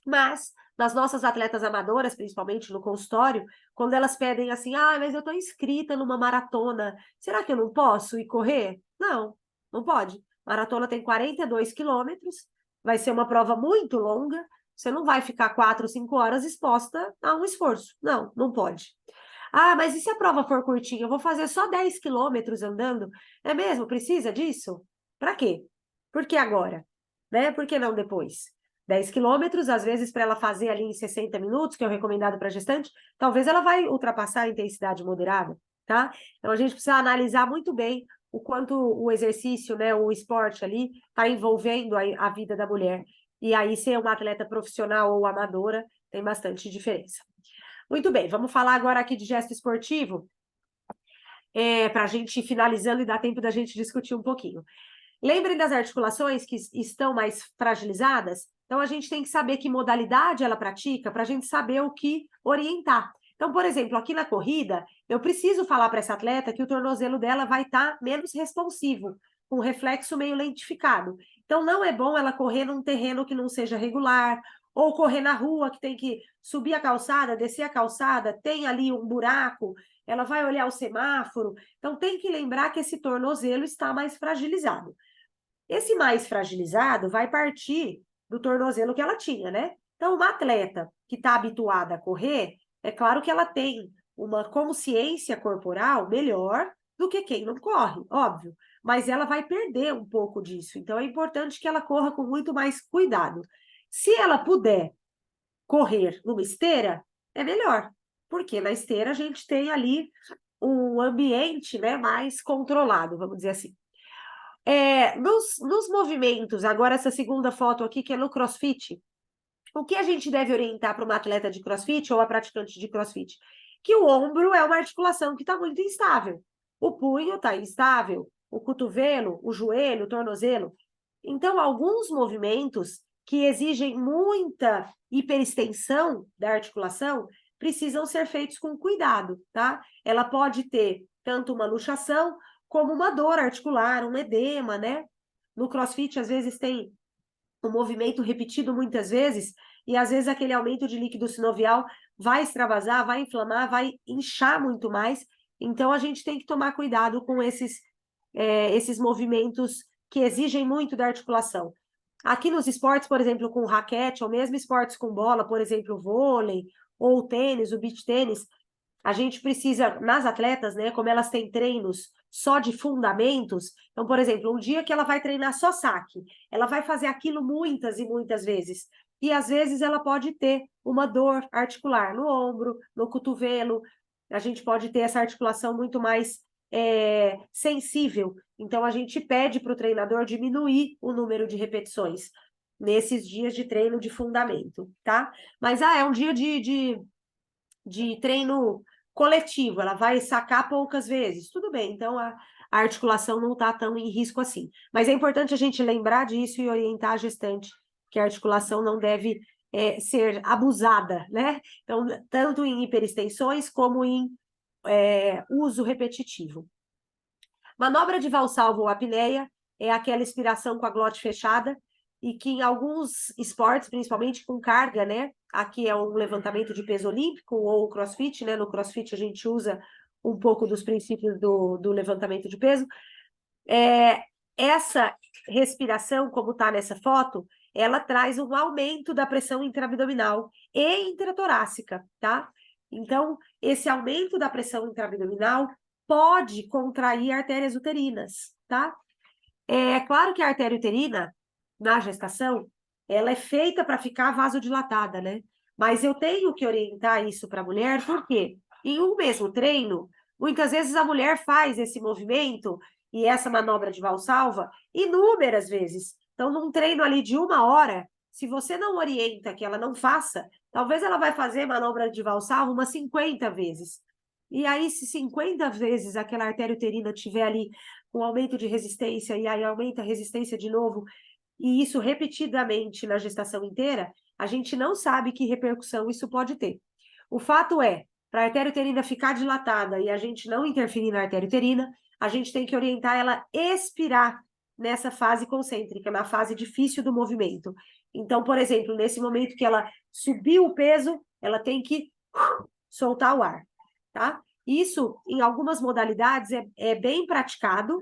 Speaker 2: Mas, nas nossas atletas amadoras, principalmente no consultório, quando elas pedem assim, mas eu estou inscrita numa maratona, será que eu não posso ir correr? Não, não pode. Maratona tem 42 quilômetros, vai ser uma prova muito longa, você não vai ficar 4, 5 horas exposta a um esforço. Não, não pode. Mas e se a prova for curtinha? Eu vou fazer só 10 quilômetros andando? É mesmo? Precisa disso? Para quê? Por que agora? Né? Por que não depois? 10 quilômetros, às vezes, para ela fazer ali em 60 minutos, que é o recomendado para gestante, talvez ela vai ultrapassar a intensidade moderada, tá? Então, a gente precisa analisar muito bem o quanto o exercício, né, o esporte ali, está envolvendo a vida da mulher. E aí, ser uma atleta profissional ou amadora, tem bastante diferença. Muito bem, vamos falar agora aqui de gesto esportivo, para a gente ir finalizando e dar tempo da gente discutir um pouquinho. Lembrem das articulações que estão mais fragilizadas? Então, a gente tem que saber que modalidade ela pratica para a gente saber o que orientar. Então, por exemplo, aqui na corrida, eu preciso falar para essa atleta que o tornozelo dela vai estar menos responsivo, com reflexo meio lentificado. Então, não é bom ela correr num terreno que não seja regular, ou correr na rua, que tem que subir a calçada, descer a calçada, tem ali um buraco, ela vai olhar o semáforo. Então, tem que lembrar que esse tornozelo está mais fragilizado. Esse mais fragilizado vai partir do tornozelo que ela tinha, né? Então, uma atleta que está habituada a correr, é claro que ela tem uma consciência corporal melhor do que quem não corre, óbvio. Mas ela vai perder um pouco disso. Então, é importante que ela corra com muito mais cuidado. Se ela puder correr numa esteira, é melhor. Porque na esteira a gente tem ali um ambiente, né, mais controlado, vamos dizer assim. Nos movimentos, agora essa segunda foto aqui, que é no CrossFit, o que a gente deve orientar para uma atleta de CrossFit ou a praticante de CrossFit? Que o ombro é uma articulação que está muito instável. O punho está instável, o cotovelo, o joelho, o tornozelo. Então, alguns movimentos que exigem muita hiperextensão da articulação precisam ser feitos com cuidado, tá? Ela pode ter tanto uma luxação como uma dor articular, um edema, né? No CrossFit, às vezes, tem um movimento repetido muitas vezes, e às vezes aquele aumento de líquido sinovial vai extravasar, vai inflamar, vai inchar muito mais. Então, a gente tem que tomar cuidado com esses movimentos que exigem muito da articulação. Aqui nos esportes, por exemplo, com raquete, ou mesmo esportes com bola, por exemplo, o vôlei, ou o tênis, o beach tênis, a gente precisa, nas atletas, né, como elas têm treinos só de fundamentos, então, por exemplo, um dia que ela vai treinar só saque, ela vai fazer aquilo muitas e muitas vezes, e às vezes ela pode ter uma dor articular no ombro, no cotovelo, a gente pode ter essa articulação muito mais sensível, então a gente pede para o treinador diminuir o número de repetições nesses dias de treino de fundamento, tá? Mas, é um dia de treino coletivo, ela vai sacar poucas vezes, tudo bem, então a articulação não está tão em risco assim. Mas é importante a gente lembrar disso e orientar a gestante, que a articulação não deve ser abusada, né? Então, tanto em hiperextensões como em uso repetitivo. Manobra de Valsalva ou apneia é aquela inspiração com a glote fechada, e que em alguns esportes, principalmente com carga, né? Aqui é um levantamento de peso olímpico ou o CrossFit, né? No CrossFit a gente usa um pouco dos princípios do levantamento de peso. Essa respiração, como está nessa foto, ela traz um aumento da pressão intraabdominal e intratorácica, tá? Então, esse aumento da pressão intraabdominal pode contrair artérias uterinas, tá? É claro que a artéria uterina, na gestação, ela é feita para ficar vasodilatada, né? Mas eu tenho que orientar isso para a mulher, porque em um mesmo treino, muitas vezes a mulher faz esse movimento e essa manobra de Valsalva inúmeras vezes. Então, num treino ali de 1 hora, se você não orienta que ela não faça, talvez ela vai fazer manobra de Valsalva umas 50 vezes. E aí, se 50 vezes aquela artéria uterina tiver ali com aumento de resistência, e aí aumenta a resistência de novo, e isso repetidamente na gestação inteira, a gente não sabe que repercussão isso pode ter. O fato é, para a artéria uterina ficar dilatada e a gente não interferir na artéria uterina, a gente tem que orientar ela a expirar nessa fase concêntrica, na fase difícil do movimento. Então, por exemplo, nesse momento que ela subiu o peso, ela tem que soltar o ar, tá? Isso, em algumas modalidades, é bem praticado,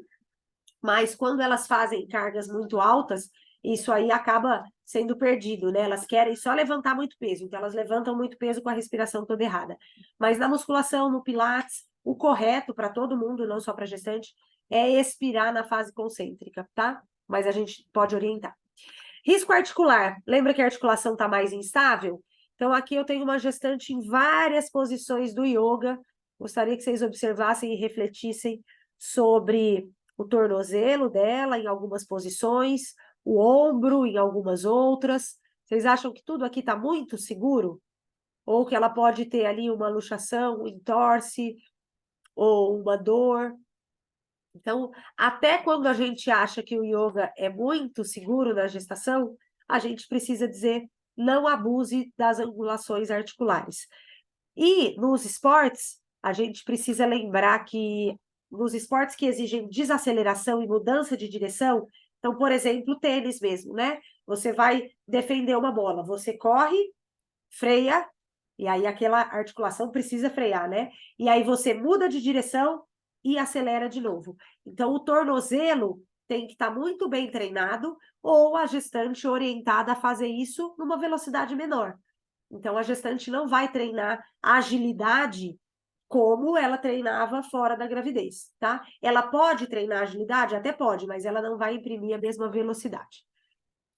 Speaker 2: mas quando elas fazem cargas muito altas, isso aí acaba sendo perdido, né? Elas querem só levantar muito peso, então elas levantam muito peso com a respiração toda errada. Mas na musculação, no pilates, o correto para todo mundo, não só para gestante, é expirar na fase concêntrica, tá? Mas a gente pode orientar. Risco articular. Lembra que a articulação está mais instável? Então, aqui eu tenho uma gestante em várias posições do yoga. Gostaria que vocês observassem e refletissem sobre o tornozelo dela em algumas posições, o ombro em algumas outras. Vocês acham que tudo aqui está muito seguro? Ou que ela pode ter ali uma luxação, um entorse, ou uma dor? Então, até quando a gente acha que o yoga é muito seguro na gestação, a gente precisa dizer não abuse das angulações articulares. E nos esportes, a gente precisa lembrar que nos esportes que exigem desaceleração e mudança de direção, então, por exemplo, tênis mesmo, né? Você vai defender uma bola, você corre, freia, e aí aquela articulação precisa frear, né? E aí você muda de direção e acelera de novo. Então, o tornozelo tem que estar muito bem treinado ou a gestante orientada a fazer isso numa velocidade menor. Então, a gestante não vai treinar agilidade como ela treinava fora da gravidez, tá? Ela pode treinar agilidade? Até pode, mas ela não vai imprimir a mesma velocidade.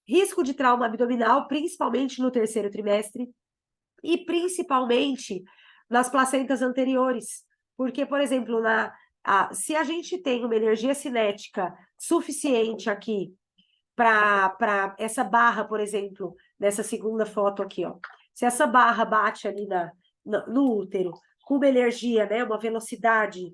Speaker 2: Risco de trauma abdominal, principalmente no terceiro trimestre, e principalmente nas placentas anteriores. Porque, por exemplo, se a gente tem uma energia cinética suficiente aqui para essa barra, por exemplo, nessa segunda foto aqui, ó. Se essa barra bate ali no útero com uma energia, né, uma velocidade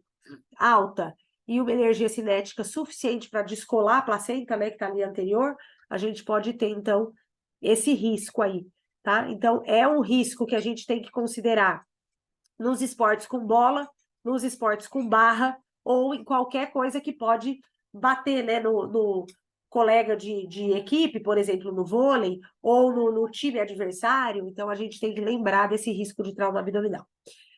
Speaker 2: alta e uma energia cinética suficiente para descolar a placenta, né, que está ali anterior, a gente pode ter, então, esse risco aí, tá? Então, é um risco que a gente tem que considerar nos esportes com bola, nos esportes com barra, ou em qualquer coisa que pode bater, né, no colega de equipe, por exemplo, no vôlei, ou no time adversário. Então, a gente tem que lembrar desse risco de trauma abdominal.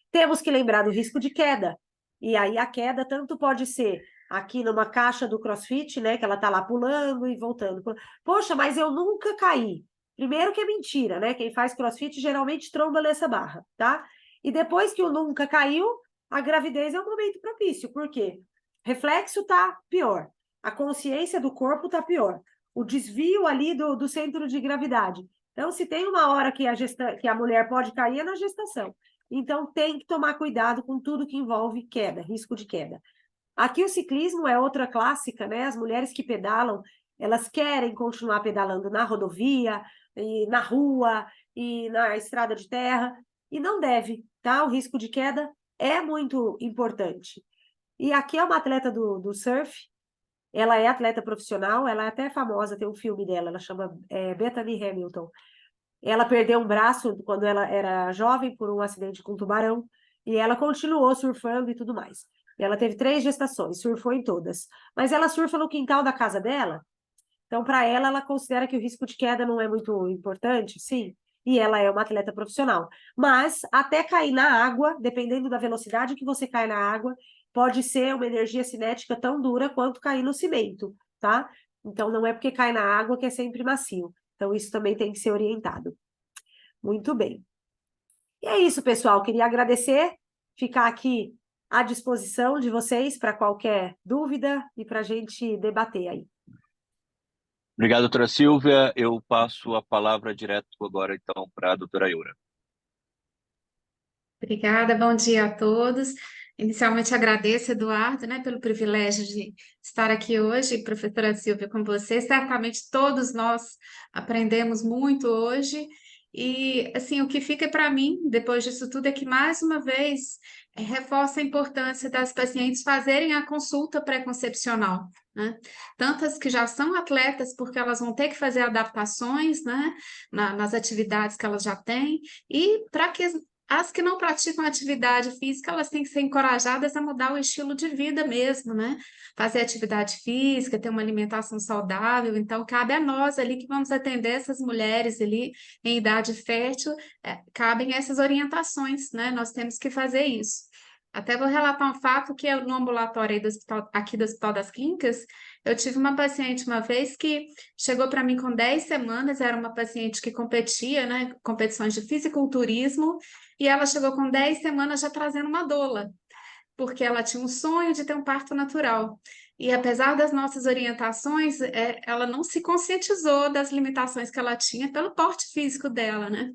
Speaker 2: Temos que lembrar do risco de queda. E aí, a queda tanto pode ser aqui numa caixa do CrossFit, né, que ela tá lá pulando e voltando. Poxa, mas eu nunca caí. Primeiro que é mentira, né? Quem faz CrossFit geralmente tromba nessa barra, tá? E depois que o nunca caiu, a gravidez é um momento propício. Por quê? Reflexo tá pior. A consciência do corpo tá pior. O desvio ali do centro de gravidade. Então, se tem uma hora que a mulher pode cair, é na gestação. Então, tem que tomar cuidado com tudo que envolve queda, risco de queda. Aqui o ciclismo é outra clássica, né? As mulheres que pedalam, elas querem continuar pedalando na rodovia, e na rua, e na estrada de terra, e não deve, tá? O risco de queda é muito importante. E aqui é uma atleta do surf, ela é atleta profissional, ela é até famosa, tem um filme dela, ela chama Bethany Hamilton. Ela perdeu um braço quando ela era jovem por um acidente com um tubarão, e ela continuou surfando e tudo mais. E ela teve 3 gestações, surfou em todas. Mas ela surfa no quintal da casa dela, então, para ela considera que o risco de queda não é muito importante, sim, e ela é uma atleta profissional. Mas, até cair na água, dependendo da velocidade que você cai na água, pode ser uma energia cinética tão dura quanto cair no cimento, tá? Então, não é porque cai na água que é sempre macio. Então, isso também tem que ser orientado. Muito bem. E é isso, pessoal. Queria agradecer, ficar aqui à disposição de vocês para qualquer dúvida e para a gente debater aí.
Speaker 1: Obrigado, doutora Silvia. Eu passo a palavra direto agora, então, para a doutora Eura.
Speaker 5: Obrigada, bom dia a todos. Inicialmente agradeço, Eduardo, né, pelo privilégio de estar aqui hoje, professora Silvia, com você. Certamente todos nós aprendemos muito hoje. E, assim, o que fica para mim, depois disso tudo, é que, mais uma vez, reforça a importância das pacientes fazerem a consulta pré-concepcional, né? Tantas que já são atletas, porque elas vão ter que fazer adaptações, né, nas atividades que elas já têm, e para que as que não praticam atividade física, elas têm que ser encorajadas a mudar o estilo de vida mesmo, né? Fazer atividade física, ter uma alimentação saudável. Então, cabe a nós ali que vamos atender essas mulheres ali em idade fértil, cabem essas orientações, né? Nós temos que fazer isso. Até vou relatar um fato que no ambulatório aí aqui do Hospital das Clínicas, eu tive uma paciente uma vez que chegou para mim com 10 semanas, era uma paciente que competia, né? Competições de fisiculturismo, e ela chegou com 10 semanas já trazendo uma doula, porque ela tinha um sonho de ter um parto natural. E apesar das nossas orientações, ela não se conscientizou das limitações que ela tinha pelo porte físico dela, né?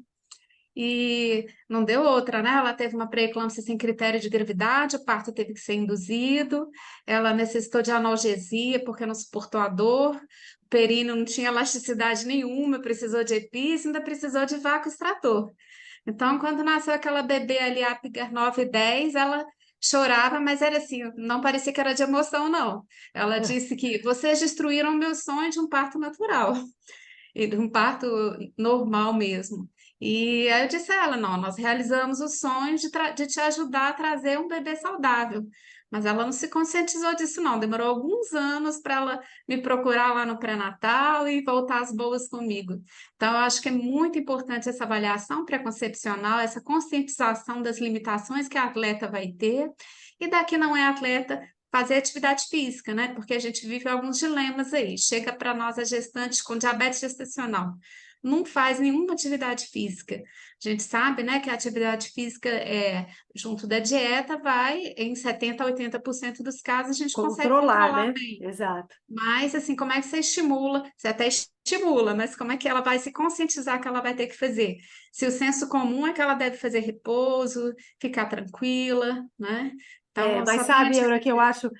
Speaker 5: E não deu outra, né? Ela teve uma pré-eclâmpsia sem critério de gravidade, o parto teve que ser induzido, ela necessitou de analgesia porque não suportou a dor, o períneo não tinha elasticidade nenhuma, precisou de epício, ainda precisou de vácuo extrator. Então, quando nasceu aquela bebê ali, a Apgar 9 e 10, ela chorava, mas era assim, não parecia que era de emoção, não. Ela disse que vocês destruíram o meu sonho de um parto natural, e de um parto normal mesmo. E aí eu disse a ela, não, nós realizamos o sonho de te ajudar a trazer um bebê saudável. Mas ela não se conscientizou disso, não. Demorou alguns anos para ela me procurar lá no pré-natal e voltar às boas comigo. Então, eu acho que é muito importante essa avaliação pré-concepcional, essa conscientização das limitações que a atleta vai ter, e daqui não é atleta, fazer atividade física, né? Porque a gente vive alguns dilemas aí. Chega para nós a gestante com diabetes gestacional, não faz nenhuma atividade física. A gente sabe, né, que a atividade física junto da dieta vai em 70 a 80% dos casos a gente consegue
Speaker 2: Controlar,
Speaker 5: controlar
Speaker 2: né?
Speaker 5: bem.
Speaker 2: Exato.
Speaker 5: Mas, assim, como é que você estimula? Você até estimula, mas como é que ela vai se conscientizar que ela vai ter que fazer? Se o senso comum é que ela deve fazer repouso, ficar tranquila, né? Então,
Speaker 2: Mas
Speaker 5: só tem
Speaker 2: sabe, Eura, que eu
Speaker 5: atividade.
Speaker 2: acho,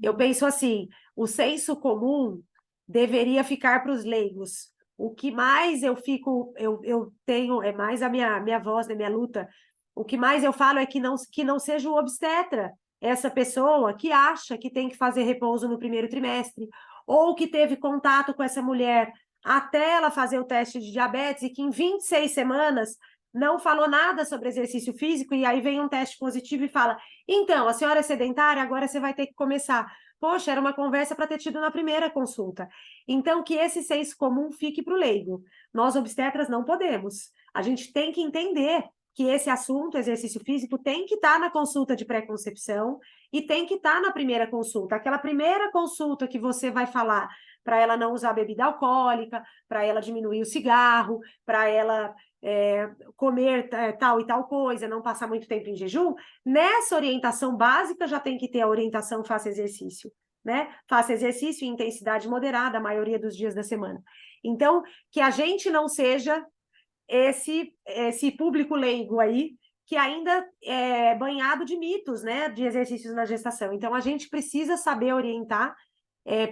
Speaker 2: eu penso assim, o senso comum deveria ficar para os leigos. O que mais eu fico, eu tenho, é mais a minha voz, né, minha luta. O que mais eu falo é que não seja o obstetra, essa pessoa que acha que tem que fazer repouso no primeiro trimestre, ou que teve contato com essa mulher até ela fazer o teste de diabetes e que em 26 semanas não falou nada sobre exercício físico, e aí vem um teste positivo e fala: então, a senhora é sedentária, agora você vai ter que começar. Poxa, era uma conversa para ter tido na primeira consulta. Então, que esse senso comum fique para o leigo. Nós, obstetras, não podemos. A gente tem que entender que esse assunto, exercício físico, tem que estar na consulta de pré-concepção e tem que estar na primeira consulta. Aquela primeira consulta que você vai falar para ela não usar bebida alcoólica, para ela diminuir o cigarro, para ela comer tal e tal coisa, não passar muito tempo em jejum, nessa orientação básica já tem que ter a orientação faça exercício, né? Faça exercício em intensidade moderada a maioria dos dias da semana. Então, que a gente não seja esse público leigo aí, que ainda é banhado de mitos, né, de exercícios na gestação. Então, a gente precisa saber orientar,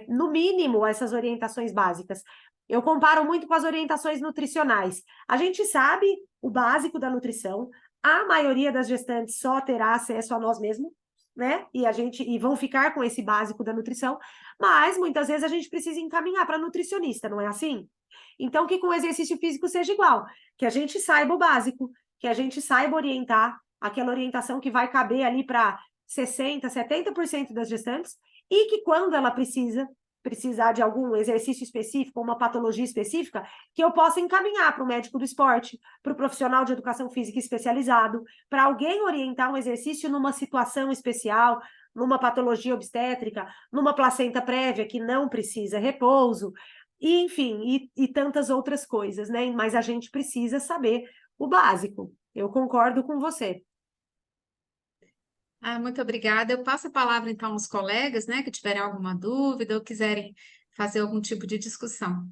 Speaker 2: no mínimo, essas orientações básicas. Eu comparo muito com as orientações nutricionais. A gente sabe o básico da nutrição, a maioria das gestantes só terá acesso a nós mesmos, né? E vão ficar com esse básico da nutrição, mas muitas vezes a gente precisa encaminhar para nutricionista, não é assim? Então, que com o exercício físico seja igual, que a gente saiba o básico, que a gente saiba orientar, aquela orientação que vai caber ali para 60%, 70% das gestantes, e que quando ela precisar de algum exercício específico, uma patologia específica, que eu possa encaminhar para o médico do esporte, para o profissional de educação física especializado, para alguém orientar um exercício numa situação especial, numa patologia obstétrica, numa placenta prévia que não precisa repouso, e enfim, e tantas outras coisas, né? Mas a gente precisa saber o básico. Eu concordo com você.
Speaker 5: Muito obrigada. Eu passo a palavra, então, aos colegas, né, que tiverem alguma dúvida ou quiserem fazer algum tipo de discussão.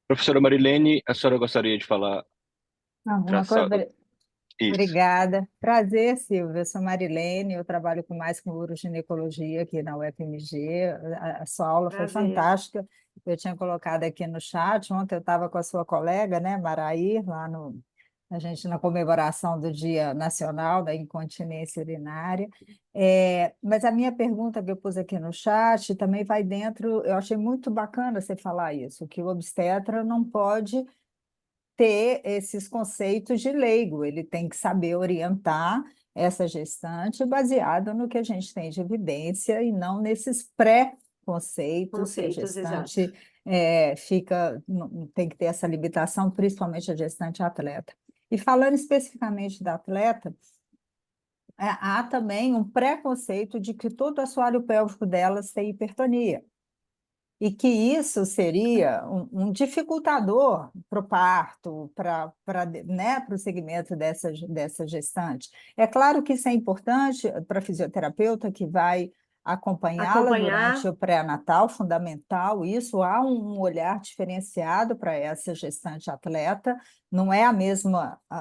Speaker 1: Professora Marilene, a senhora gostaria de falar,
Speaker 4: Alguma
Speaker 1: traçar
Speaker 4: coisa?
Speaker 1: isso?
Speaker 4: Obrigada. Prazer, Silvia. Eu sou Marilene, eu trabalho com uroginecologia aqui na UFMG. A sua aula foi
Speaker 2: Prazer.
Speaker 4: fantástica. Eu tinha colocado aqui no chat. Ontem eu estava com a sua colega, né, Maraí, a gente na comemoração do Dia Nacional da Incontinência Urinária. Mas a minha pergunta que eu pus aqui no chat também vai dentro. Eu achei muito bacana você falar isso, que o obstetra não pode ter esses conceitos de leigo, ele tem que saber orientar essa gestante baseado no que a gente tem de evidência e não nesses pré-conceitos que a
Speaker 2: Conceitos, exato.
Speaker 4: gestante tem que ter essa limitação, principalmente a gestante atleta. E falando especificamente da atleta, há também um preconceito de que todo o assoalho pélvico delas tem hipertonia e que isso seria um dificultador para o parto, para o segmento dessa gestante. É claro que isso é importante para a fisioterapeuta que vai acompanhá-la durante o pré-natal, fundamental isso, há um olhar diferenciado para essa gestante atleta, não é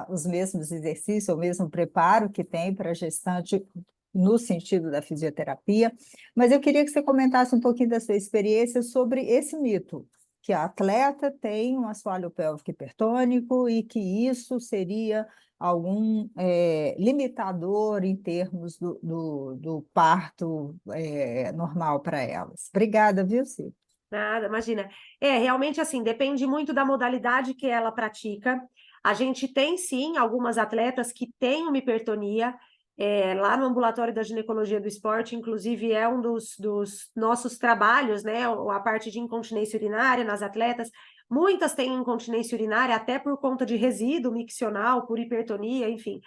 Speaker 4: os mesmos exercícios, o mesmo preparo que tem para a gestante no sentido da fisioterapia, mas eu queria que você comentasse um pouquinho da sua experiência sobre esse mito, que a atleta tem um assoalho pélvico hipertônico e que isso seria algum limitador em termos do parto normal para elas. Obrigada, viu, Silvia?
Speaker 2: Nada, imagina. Realmente assim, depende muito da modalidade que ela pratica. A gente tem, sim, algumas atletas que têm uma hipertonia, lá no ambulatório da ginecologia do esporte, inclusive é um dos nossos trabalhos, né? A parte de incontinência urinária nas atletas. Muitas têm incontinência urinária até por conta de resíduo miccional, por hipertonia, enfim.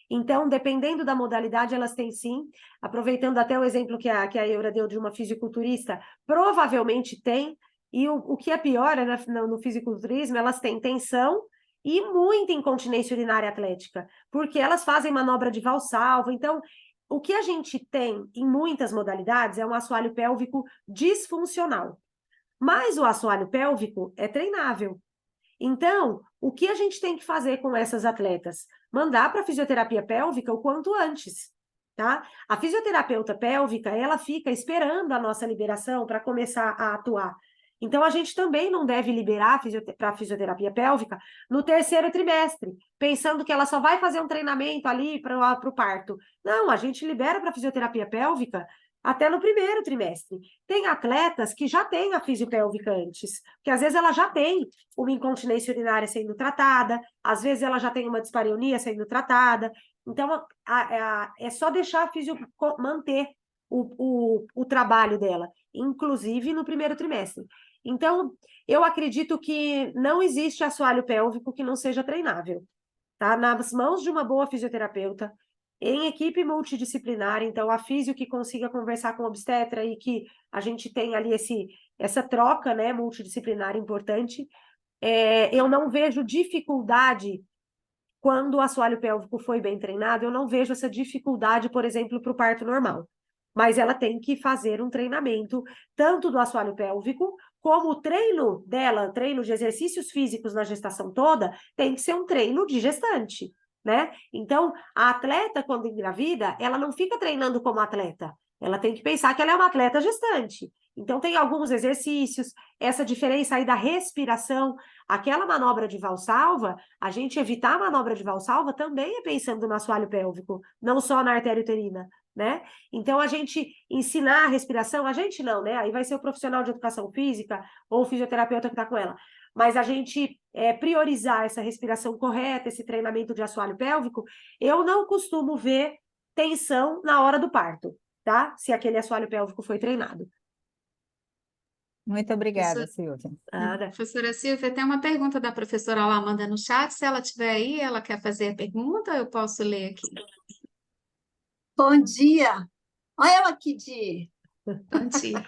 Speaker 2: Então, dependendo da modalidade, elas têm sim. Aproveitando até o exemplo que a Eura deu de uma fisiculturista, provavelmente tem. E o que é pior no fisiculturismo, elas têm tensão e muita incontinência urinária atlética, porque elas fazem manobra de valsalva. Então, o que a gente tem em muitas modalidades é um assoalho pélvico disfuncional. Mas o assoalho pélvico é treinável. Então, o que a gente tem que fazer com essas atletas? Mandar para a fisioterapia pélvica o quanto antes, tá? A fisioterapeuta pélvica, ela fica esperando a nossa liberação para começar a atuar. Então, a gente também não deve liberar para a fisioterapia pélvica no terceiro trimestre, pensando que ela só vai fazer um treinamento ali para o parto. Não, a gente libera para a fisioterapia pélvica até no primeiro trimestre. Tem atletas que já têm a fisiopélvica antes, porque às vezes ela já tem uma incontinência urinária sendo tratada, às vezes ela já tem uma dispareunia sendo tratada. Então, é só deixar a fisio manter o trabalho dela, inclusive no primeiro trimestre. Então, eu acredito que não existe assoalho pélvico que não seja treinável, tá? Nas mãos de uma boa fisioterapeuta, em equipe multidisciplinar, então a físio que consiga conversar com o obstetra e que a gente tenha ali essa troca, né, multidisciplinar importante, eu não vejo dificuldade quando o assoalho pélvico foi bem treinado, eu não vejo essa dificuldade, por exemplo, para o parto normal. Mas ela tem que fazer um treinamento, tanto do assoalho pélvico, como o treino dela, treino de exercícios físicos na gestação toda, tem que ser um treino de gestante, né? Então, a atleta, quando engravida, ela não fica treinando como atleta, ela tem que pensar que ela é uma atleta gestante. Então, tem alguns exercícios, essa diferença aí da respiração, aquela manobra de valsalva, a gente evitar a manobra de valsalva também é pensando no assoalho pélvico, não só na artéria uterina, né? Então, a gente ensinar a respiração, a gente não, né? Aí vai ser o profissional de educação física ou o fisioterapeuta que está com ela. Mas a gente priorizar essa respiração correta, esse treinamento de assoalho pélvico, eu não costumo ver tensão na hora do parto, tá? Se aquele assoalho pélvico foi treinado.
Speaker 4: Muito obrigada, Silvia.
Speaker 5: Professora Silvia, tem uma pergunta da professora Amanda no chat. Se ela estiver aí, ela quer fazer a pergunta, eu posso ler aqui.
Speaker 6: Bom dia. Olha ela aqui de...
Speaker 5: Bom dia.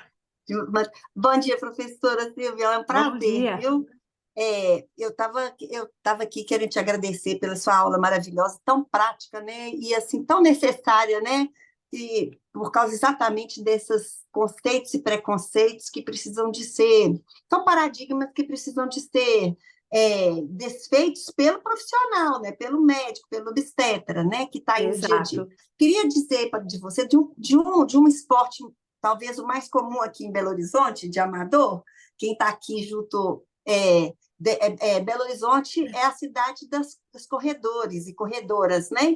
Speaker 6: Bom dia, professora Silvia. É um prazer, viu? Eu estava aqui querendo te agradecer pela sua aula maravilhosa, tão prática, né? E assim, tão necessária, né? E por causa exatamente desses conceitos e preconceitos que precisam de ser... São paradigmas que precisam de ser desfeitos pelo profissional, né? Pelo médico, pelo obstetra, né? Que está aí no dia a dia. Queria dizer de você de um esporte, talvez o mais comum aqui em Belo Horizonte, de amador, quem está aqui junto... Belo Horizonte é a cidade dos corredores e corredoras, né?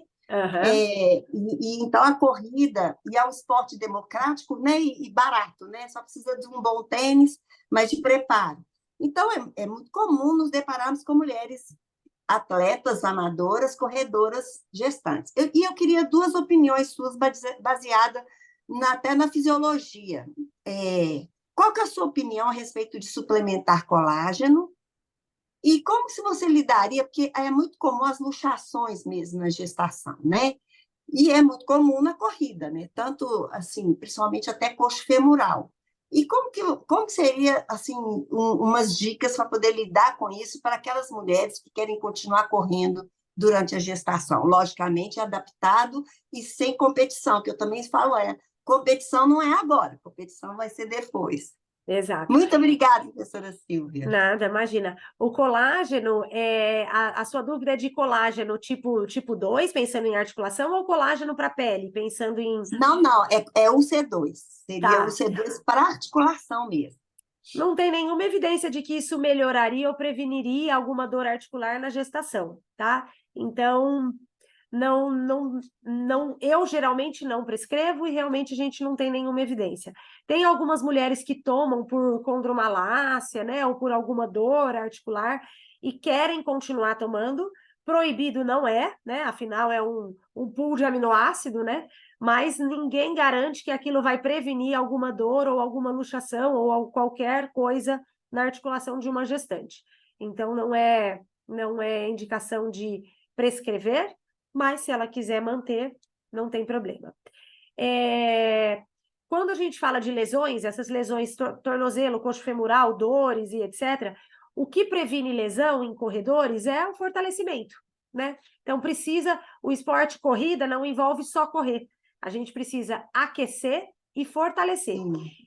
Speaker 6: Então a corrida e é um esporte democrático, né? E barato, né? Só precisa de um bom tênis, mas de preparo. Então é muito comum nos depararmos com mulheres atletas amadoras, corredoras gestantes. E eu queria 2 opiniões suas baseadas até na fisiologia. Qual que é a sua opinião a respeito de suplementar colágeno? E como se você lidaria, porque é muito comum as luxações mesmo na gestação, né? E é muito comum na corrida, né? Tanto, assim, principalmente até coxo femoral. E como seria, assim, umas dicas para poder lidar com isso para aquelas mulheres que querem continuar correndo durante a gestação? Logicamente, adaptado e sem competição, que eu também falo, competição não é agora, competição vai ser depois.
Speaker 2: Exato.
Speaker 6: Muito obrigada, professora Silvia.
Speaker 2: Nada, imagina. O colágeno, a sua dúvida é de colágeno tipo 2, pensando em articulação, ou colágeno para pele, pensando em...
Speaker 6: Não, é o C2. Seria
Speaker 2: Tá.
Speaker 6: o C2 para articulação mesmo.
Speaker 2: Não tem nenhuma evidência de que isso melhoraria ou preveniria alguma dor articular na gestação, tá? Então, eu geralmente não prescrevo e realmente a gente não tem nenhuma evidência. Tem algumas mulheres que tomam por condromalácia, né, ou por alguma dor articular e querem continuar tomando. Proibido não é, né? Afinal é um pool de aminoácido, né? Mas ninguém garante que aquilo vai prevenir alguma dor ou alguma luxação ou qualquer coisa na articulação de uma gestante. Então não é indicação de prescrever, mas se ela quiser manter, não tem problema. Quando a gente fala de lesões, essas lesões tornozelo, coxo femoral, dores e etc., o que previne lesão em corredores é o fortalecimento, né? Então o esporte corrida não envolve só correr, a gente precisa aquecer e fortalecer.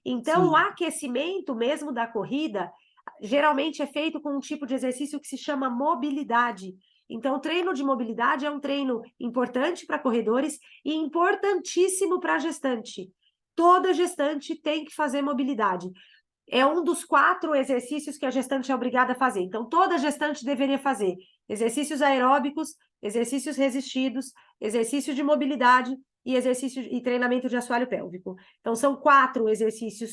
Speaker 2: Então, o aquecimento mesmo da corrida, geralmente é feito com um tipo de exercício que se chama mobilidade. Então, o treino de mobilidade é um treino importante para corredores e importantíssimo para gestante. Toda gestante tem que fazer mobilidade. É um dos 4 exercícios que a gestante é obrigada a fazer. Então, toda gestante deveria fazer exercícios aeróbicos, exercícios resistidos, exercício de mobilidade e exercício e treinamento de assoalho pélvico. Então, são 4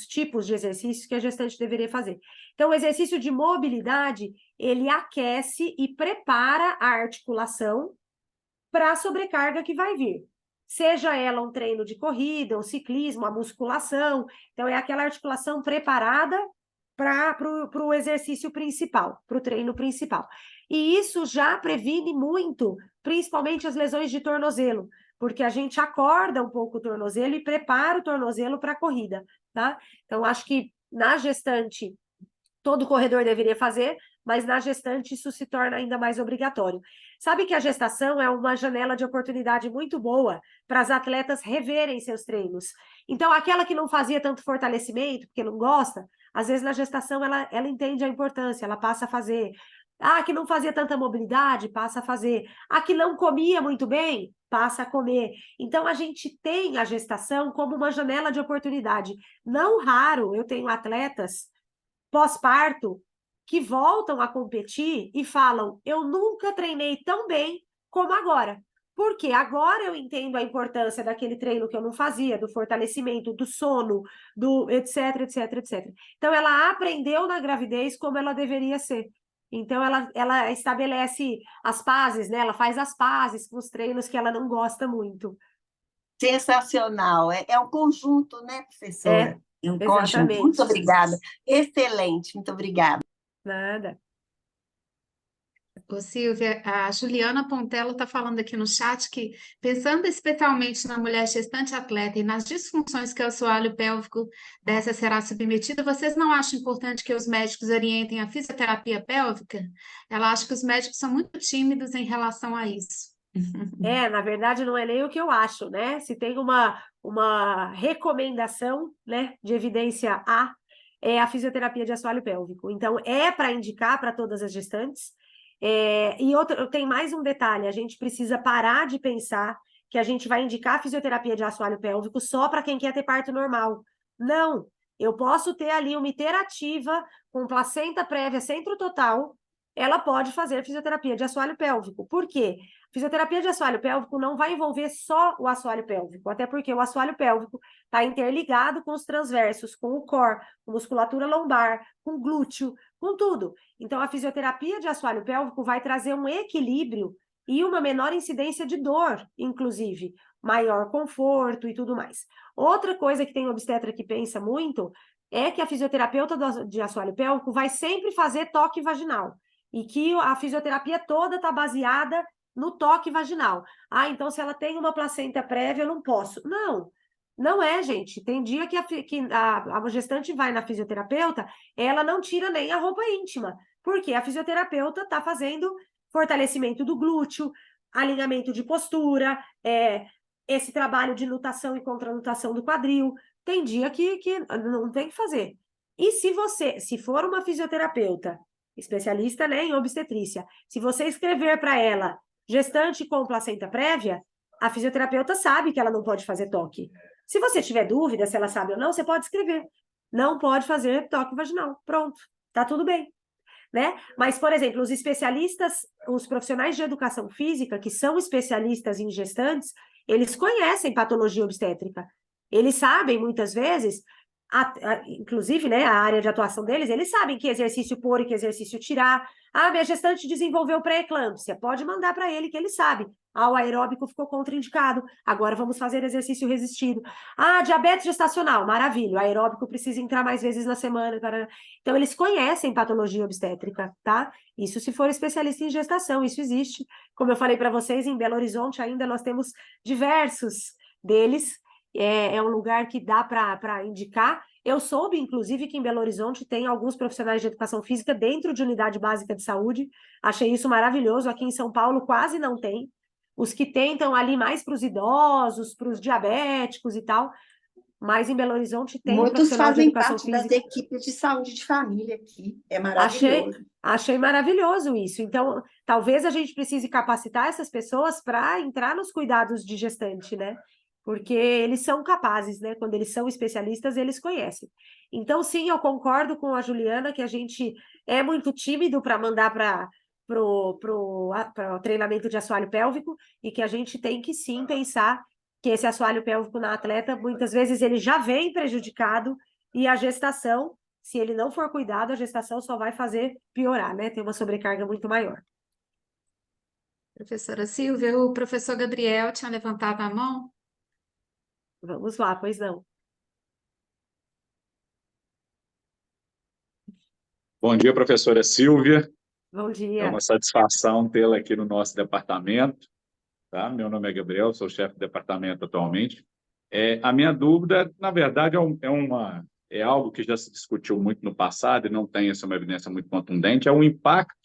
Speaker 2: tipos de exercícios que a gestante deveria fazer. Então, o exercício de mobilidade, ele aquece e prepara a articulação para a sobrecarga que vai vir. Seja ela um treino de corrida, um ciclismo, a musculação. Então, é aquela articulação preparada para o exercício principal, para o treino principal. E isso já previne muito, principalmente as lesões de tornozelo, porque a gente acorda um pouco o tornozelo e prepara o tornozelo para a corrida, tá? Então, acho que na gestante, todo corredor deveria fazer, mas na gestante isso se torna ainda mais obrigatório. Sabe que a gestação é uma janela de oportunidade muito boa para as atletas reverem seus treinos. Então, aquela que não fazia tanto fortalecimento, porque não gosta, às vezes na gestação ela entende a importância, ela passa a fazer. Ah, que não fazia tanta mobilidade, passa a fazer. Ah, que não comia muito bem, passa a comer. Então, a gente tem a gestação como uma janela de oportunidade. Não raro, eu tenho atletas pós-parto que voltam a competir e falam, eu nunca treinei tão bem como agora. Porque agora eu entendo a importância daquele treino que eu não fazia, do fortalecimento, do sono, do etc, etc, etc. Então, ela aprendeu na gravidez como ela deveria ser. Então, ela estabelece as pazes, né? Ela faz as pazes com os treinos que ela não gosta muito.
Speaker 6: Sensacional. É um conjunto, né, professora? É um conjunto.
Speaker 2: Exatamente.
Speaker 6: Muito obrigada. Excelente, muito obrigada.
Speaker 2: Nada.
Speaker 5: Ô, Silvia, a Juliana Pontello está falando aqui no chat que, pensando especialmente na mulher gestante atleta e nas disfunções que o assoalho pélvico dessa será submetida, vocês não acham importante que os médicos orientem a fisioterapia pélvica? Ela acha que os médicos são muito tímidos em relação a isso.
Speaker 2: Na verdade, não é nem o que eu acho, né? Se tem uma recomendação, né, de evidência A, é a fisioterapia de assoalho pélvico. Então, é para indicar para todas as gestantes. Eu tenho mais um detalhe, a gente precisa parar de pensar que a gente vai indicar fisioterapia de assoalho pélvico só para quem quer ter parto normal. Não, eu posso ter ali uma iterativa com placenta prévia centro total, ela pode fazer fisioterapia de assoalho pélvico. Por quê? Fisioterapia de assoalho pélvico não vai envolver só o assoalho pélvico, até porque o assoalho pélvico está interligado com os transversos, com o core, com musculatura lombar, com glúteo, com tudo. Então, a fisioterapia de assoalho pélvico vai trazer um equilíbrio e uma menor incidência de dor, inclusive, maior conforto e tudo mais. Outra coisa que tem obstetra que pensa muito é que a fisioterapeuta de assoalho pélvico vai sempre fazer toque vaginal, e que a fisioterapia toda está baseada no toque vaginal. Ah, então se ela tem uma placenta prévia, eu não posso. Não, não é, gente. Tem dia que a gestante vai na fisioterapeuta, ela não tira nem a roupa íntima, porque a fisioterapeuta está fazendo fortalecimento do glúteo, alinhamento de postura, esse trabalho de nutação e contranutação do quadril. Tem dia que não tem que fazer. E se for uma fisioterapeuta especialista, né, em obstetrícia, se você escrever para ela gestante com placenta prévia, a fisioterapeuta sabe que ela não pode fazer toque. Se você tiver dúvida se ela sabe ou não, você pode escrever. Não pode fazer toque vaginal. Pronto, tá tudo bem. Né? Mas, por exemplo, os especialistas, os profissionais de educação física, que são especialistas em gestantes, eles conhecem patologia obstétrica. Eles sabem, muitas vezes, inclusive, né, a área de atuação deles, eles sabem que exercício pôr e que exercício tirar. Ah, minha gestante desenvolveu pré-eclâmpsia. Pode mandar para ele que ele sabe. Ah, o aeróbico ficou contraindicado. Agora vamos fazer exercício resistido. Ah, diabetes gestacional. Maravilha. O aeróbico precisa entrar mais vezes na semana. Então, eles conhecem patologia obstétrica, tá? Isso se for especialista em gestação. Isso existe. Como eu falei para vocês, em Belo Horizonte ainda nós temos diversos deles. É um lugar que dá para indicar. Eu soube, inclusive, que em Belo Horizonte tem alguns profissionais de educação física dentro de unidade básica de saúde. Achei isso maravilhoso. Aqui em São Paulo quase não tem. Os que tentam ali mais para os idosos, para os diabéticos e tal. Mas em Belo Horizonte tem
Speaker 6: Muitos
Speaker 2: profissional de
Speaker 6: fazem
Speaker 2: educação
Speaker 6: parte
Speaker 2: física.
Speaker 6: das equipes de saúde de família aqui. É maravilhoso.
Speaker 2: Achei maravilhoso isso. Então, talvez a gente precise capacitar essas pessoas para entrar nos cuidados de gestante, né? Porque eles são capazes, né? Quando eles são especialistas, eles conhecem. Então, sim, eu concordo com a Juliana que a gente é muito tímido para mandar para o treinamento de assoalho pélvico e que a gente tem que, sim, pensar que esse assoalho pélvico na atleta, muitas vezes ele já vem prejudicado e a gestação, se ele não for cuidado, a gestação só vai fazer piorar, né? Tem uma sobrecarga muito maior.
Speaker 5: Professora Silvia, o professor Gabriel tinha levantado a mão.
Speaker 2: Vamos lá, pois não.
Speaker 7: Bom dia, professora Silvia.
Speaker 2: Bom dia.
Speaker 7: É uma satisfação tê-la aqui no nosso departamento. Tá? Meu nome é Gabriel, sou chefe de departamento atualmente. A minha dúvida, na verdade, é algo que já se discutiu muito no passado e não tem uma evidência muito contundente, é o impacto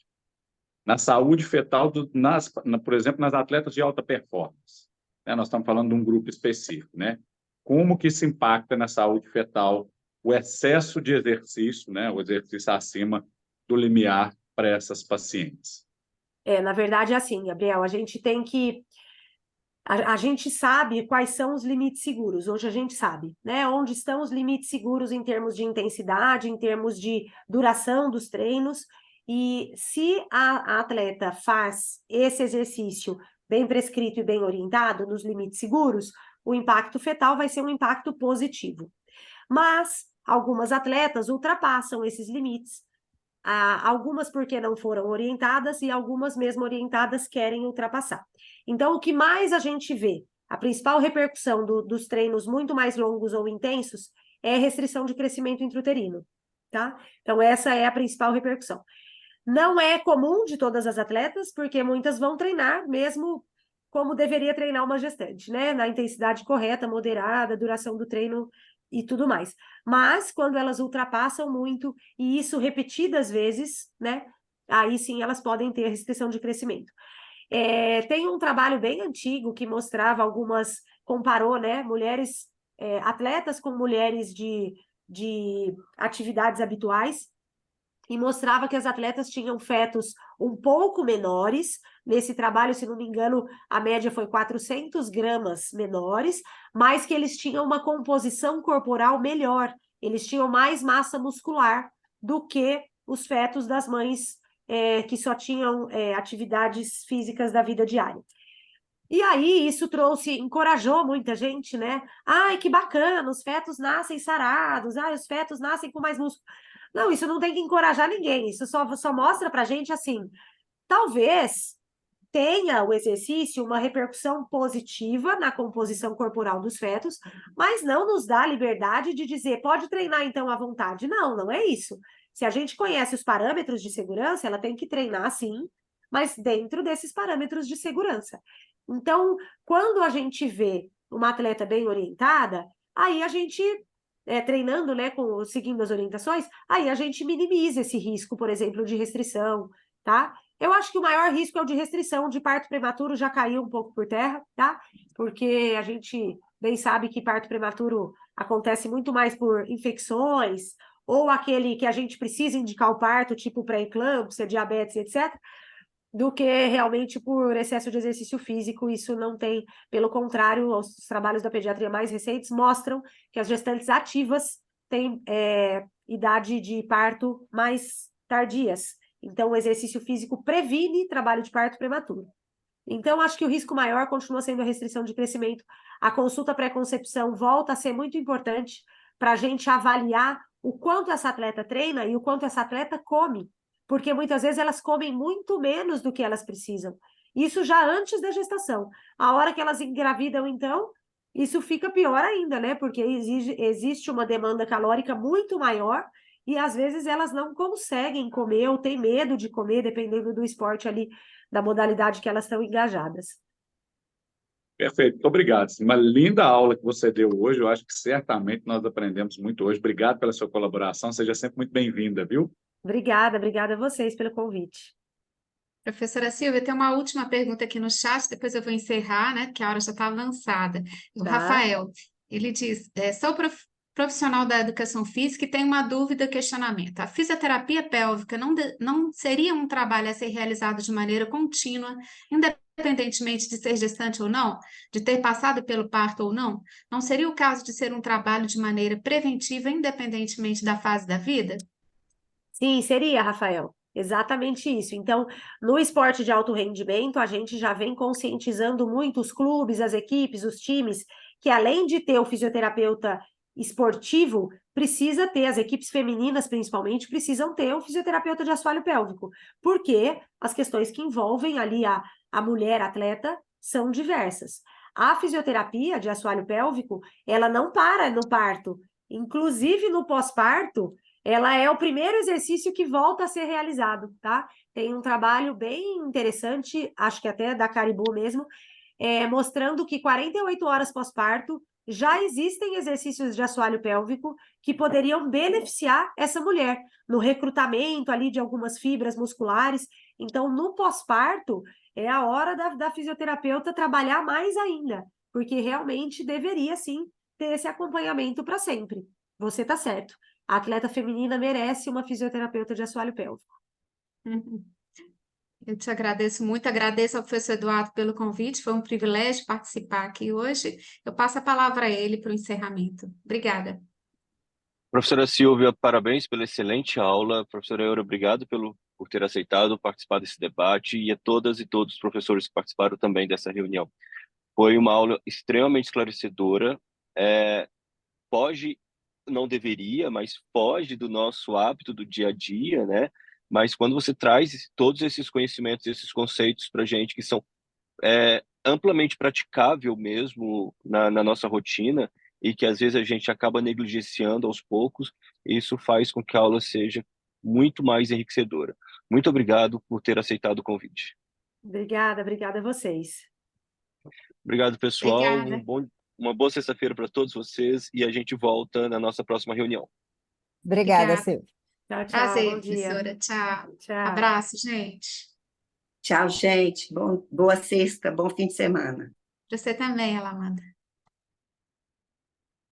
Speaker 7: na saúde fetal, por exemplo, nas atletas de alta performance. Nós estamos falando de um grupo específico, né? Como que isso impacta na saúde fetal o excesso de exercício, né? O exercício acima do limiar para essas pacientes?
Speaker 2: Na verdade, é assim, Gabriel, a gente tem que... A gente sabe quais são os limites seguros, hoje a gente sabe, né? Onde estão os limites seguros em termos de intensidade, em termos de duração dos treinos, e se a atleta faz esse exercício bem prescrito e bem orientado, nos limites seguros, o impacto fetal vai ser um impacto positivo. Mas algumas atletas ultrapassam esses limites, algumas porque não foram orientadas e algumas mesmo orientadas querem ultrapassar. Então, o que mais a gente vê, a principal repercussão dos treinos muito mais longos ou intensos é restrição de crescimento intrauterino, tá? Então, essa é a principal repercussão. Não é comum de todas as atletas, porque muitas vão treinar mesmo como deveria treinar uma gestante, né? Na intensidade correta, moderada, duração do treino e tudo mais. Mas, quando elas ultrapassam muito, e isso repetidas vezes, né? Aí sim elas podem ter restrição de crescimento. Tem um trabalho bem antigo que mostrava comparou, né? Mulheres, atletas com mulheres de atividades habituais, e mostrava que as atletas tinham fetos um pouco menores. Nesse trabalho, se não me engano, a média foi 400 gramas menores, mas que eles tinham uma composição corporal melhor, eles tinham mais massa muscular do que os fetos das mães que só tinham atividades físicas da vida diária. E aí isso encorajou muita gente, né? Ai, que bacana, os fetos nascem sarados, os fetos nascem com mais músculo. Não, isso não tem que encorajar ninguém, isso só mostra para a gente, assim, talvez tenha o exercício uma repercussão positiva na composição corporal dos fetos, mas não nos dá a liberdade de dizer, pode treinar então à vontade. Não, não é isso. Se a gente conhece os parâmetros de segurança, ela tem que treinar sim, mas dentro desses parâmetros de segurança. Então, quando a gente vê uma atleta bem orientada, aí a gente, treinando, né, seguindo as orientações, aí a gente minimiza esse risco, por exemplo, de restrição, tá? Eu acho que o maior risco é o de restrição de parto prematuro, já caiu um pouco por terra, tá? Porque a gente bem sabe que parto prematuro acontece muito mais por infecções, ou aquele que a gente precisa indicar o parto, tipo pré-eclâmpsia, diabetes, etc., do que realmente por excesso de exercício físico. Isso não tem, pelo contrário, os trabalhos da pediatria mais recentes mostram que as gestantes ativas têm idade de parto mais tardias. Então, o exercício físico previne trabalho de parto prematuro. Então, acho que o risco maior continua sendo a restrição de crescimento. A consulta pré-concepção volta a ser muito importante para a gente avaliar o quanto essa atleta treina e o quanto essa atleta come, porque muitas vezes elas comem muito menos do que elas precisam. Isso já antes da gestação. A hora que elas engravidam, então, isso fica pior ainda, né? Porque existe uma demanda calórica muito maior e às vezes elas não conseguem comer ou têm medo de comer, dependendo do esporte ali, da modalidade que elas estão engajadas.
Speaker 7: Perfeito, muito obrigado. Uma linda aula que você deu hoje, eu acho que certamente nós aprendemos muito hoje. Obrigado pela sua colaboração, seja sempre muito bem-vinda, viu?
Speaker 2: Obrigada a vocês pelo convite.
Speaker 5: Professora Silvia, tem uma última pergunta aqui no chat, depois eu vou encerrar, né, porque a hora já está avançada. O
Speaker 2: Tá.
Speaker 5: Rafael, ele diz, sou profissional da educação física e tenho uma dúvida, questionamento. A fisioterapia pélvica não seria um trabalho a ser realizado de maneira contínua, independentemente de ser gestante ou não, de ter passado pelo parto ou não? Não seria o caso de ser um trabalho de maneira preventiva, independentemente da fase da vida?
Speaker 2: Sim, seria, Rafael. Exatamente isso. Então, no esporte de alto rendimento, a gente já vem conscientizando muito os clubes, as equipes, os times, que além de ter o fisioterapeuta esportivo, precisa ter, as equipes femininas principalmente, precisam ter um fisioterapeuta de assoalho pélvico, porque as questões que envolvem ali a mulher atleta são diversas. A fisioterapia de assoalho pélvico, ela não para no parto, inclusive no pós-parto, ela é o primeiro exercício que volta a ser realizado, tá? Tem um trabalho bem interessante, acho que até da Caribou mesmo, mostrando que 48 horas pós-parto já existem exercícios de assoalho pélvico que poderiam beneficiar essa mulher no recrutamento ali de algumas fibras musculares. Então, no pós-parto, é a hora da fisioterapeuta trabalhar mais ainda, porque realmente deveria, sim, ter esse acompanhamento para sempre. Você está certo. A atleta feminina merece uma fisioterapeuta de assoalho pélvico.
Speaker 5: Eu te agradeço muito, agradeço ao professor Eduardo pelo convite, foi um privilégio participar aqui hoje. Eu passo a palavra a ele para o encerramento. Obrigada.
Speaker 1: Professora Silvia, parabéns pela excelente aula. Professora Eura, obrigado por ter aceitado participar desse debate, e a todas e todos os professores que participaram também dessa reunião. Foi uma aula extremamente esclarecedora. Foge, não deveria, mas foge do nosso hábito do dia a dia, né? Mas quando você traz todos esses conhecimentos, esses conceitos para a gente que são amplamente praticável mesmo na nossa rotina e que às vezes a gente acaba negligenciando aos poucos, isso faz com que a aula seja muito mais enriquecedora. Muito obrigado por ter aceitado o convite.
Speaker 2: Obrigada a vocês.
Speaker 1: Obrigado, pessoal.
Speaker 5: Obrigada.
Speaker 1: Uma boa sexta-feira para todos vocês e a gente volta na nossa próxima reunião.
Speaker 4: Obrigada, Silvia.
Speaker 2: Tchau,
Speaker 5: Prazer,
Speaker 2: bom dia.
Speaker 5: professora. Tchau.
Speaker 2: Tchau.
Speaker 5: Abraço, gente.
Speaker 6: Tchau, gente. Boa sexta, bom fim de semana.
Speaker 5: Para você também, Alamanda.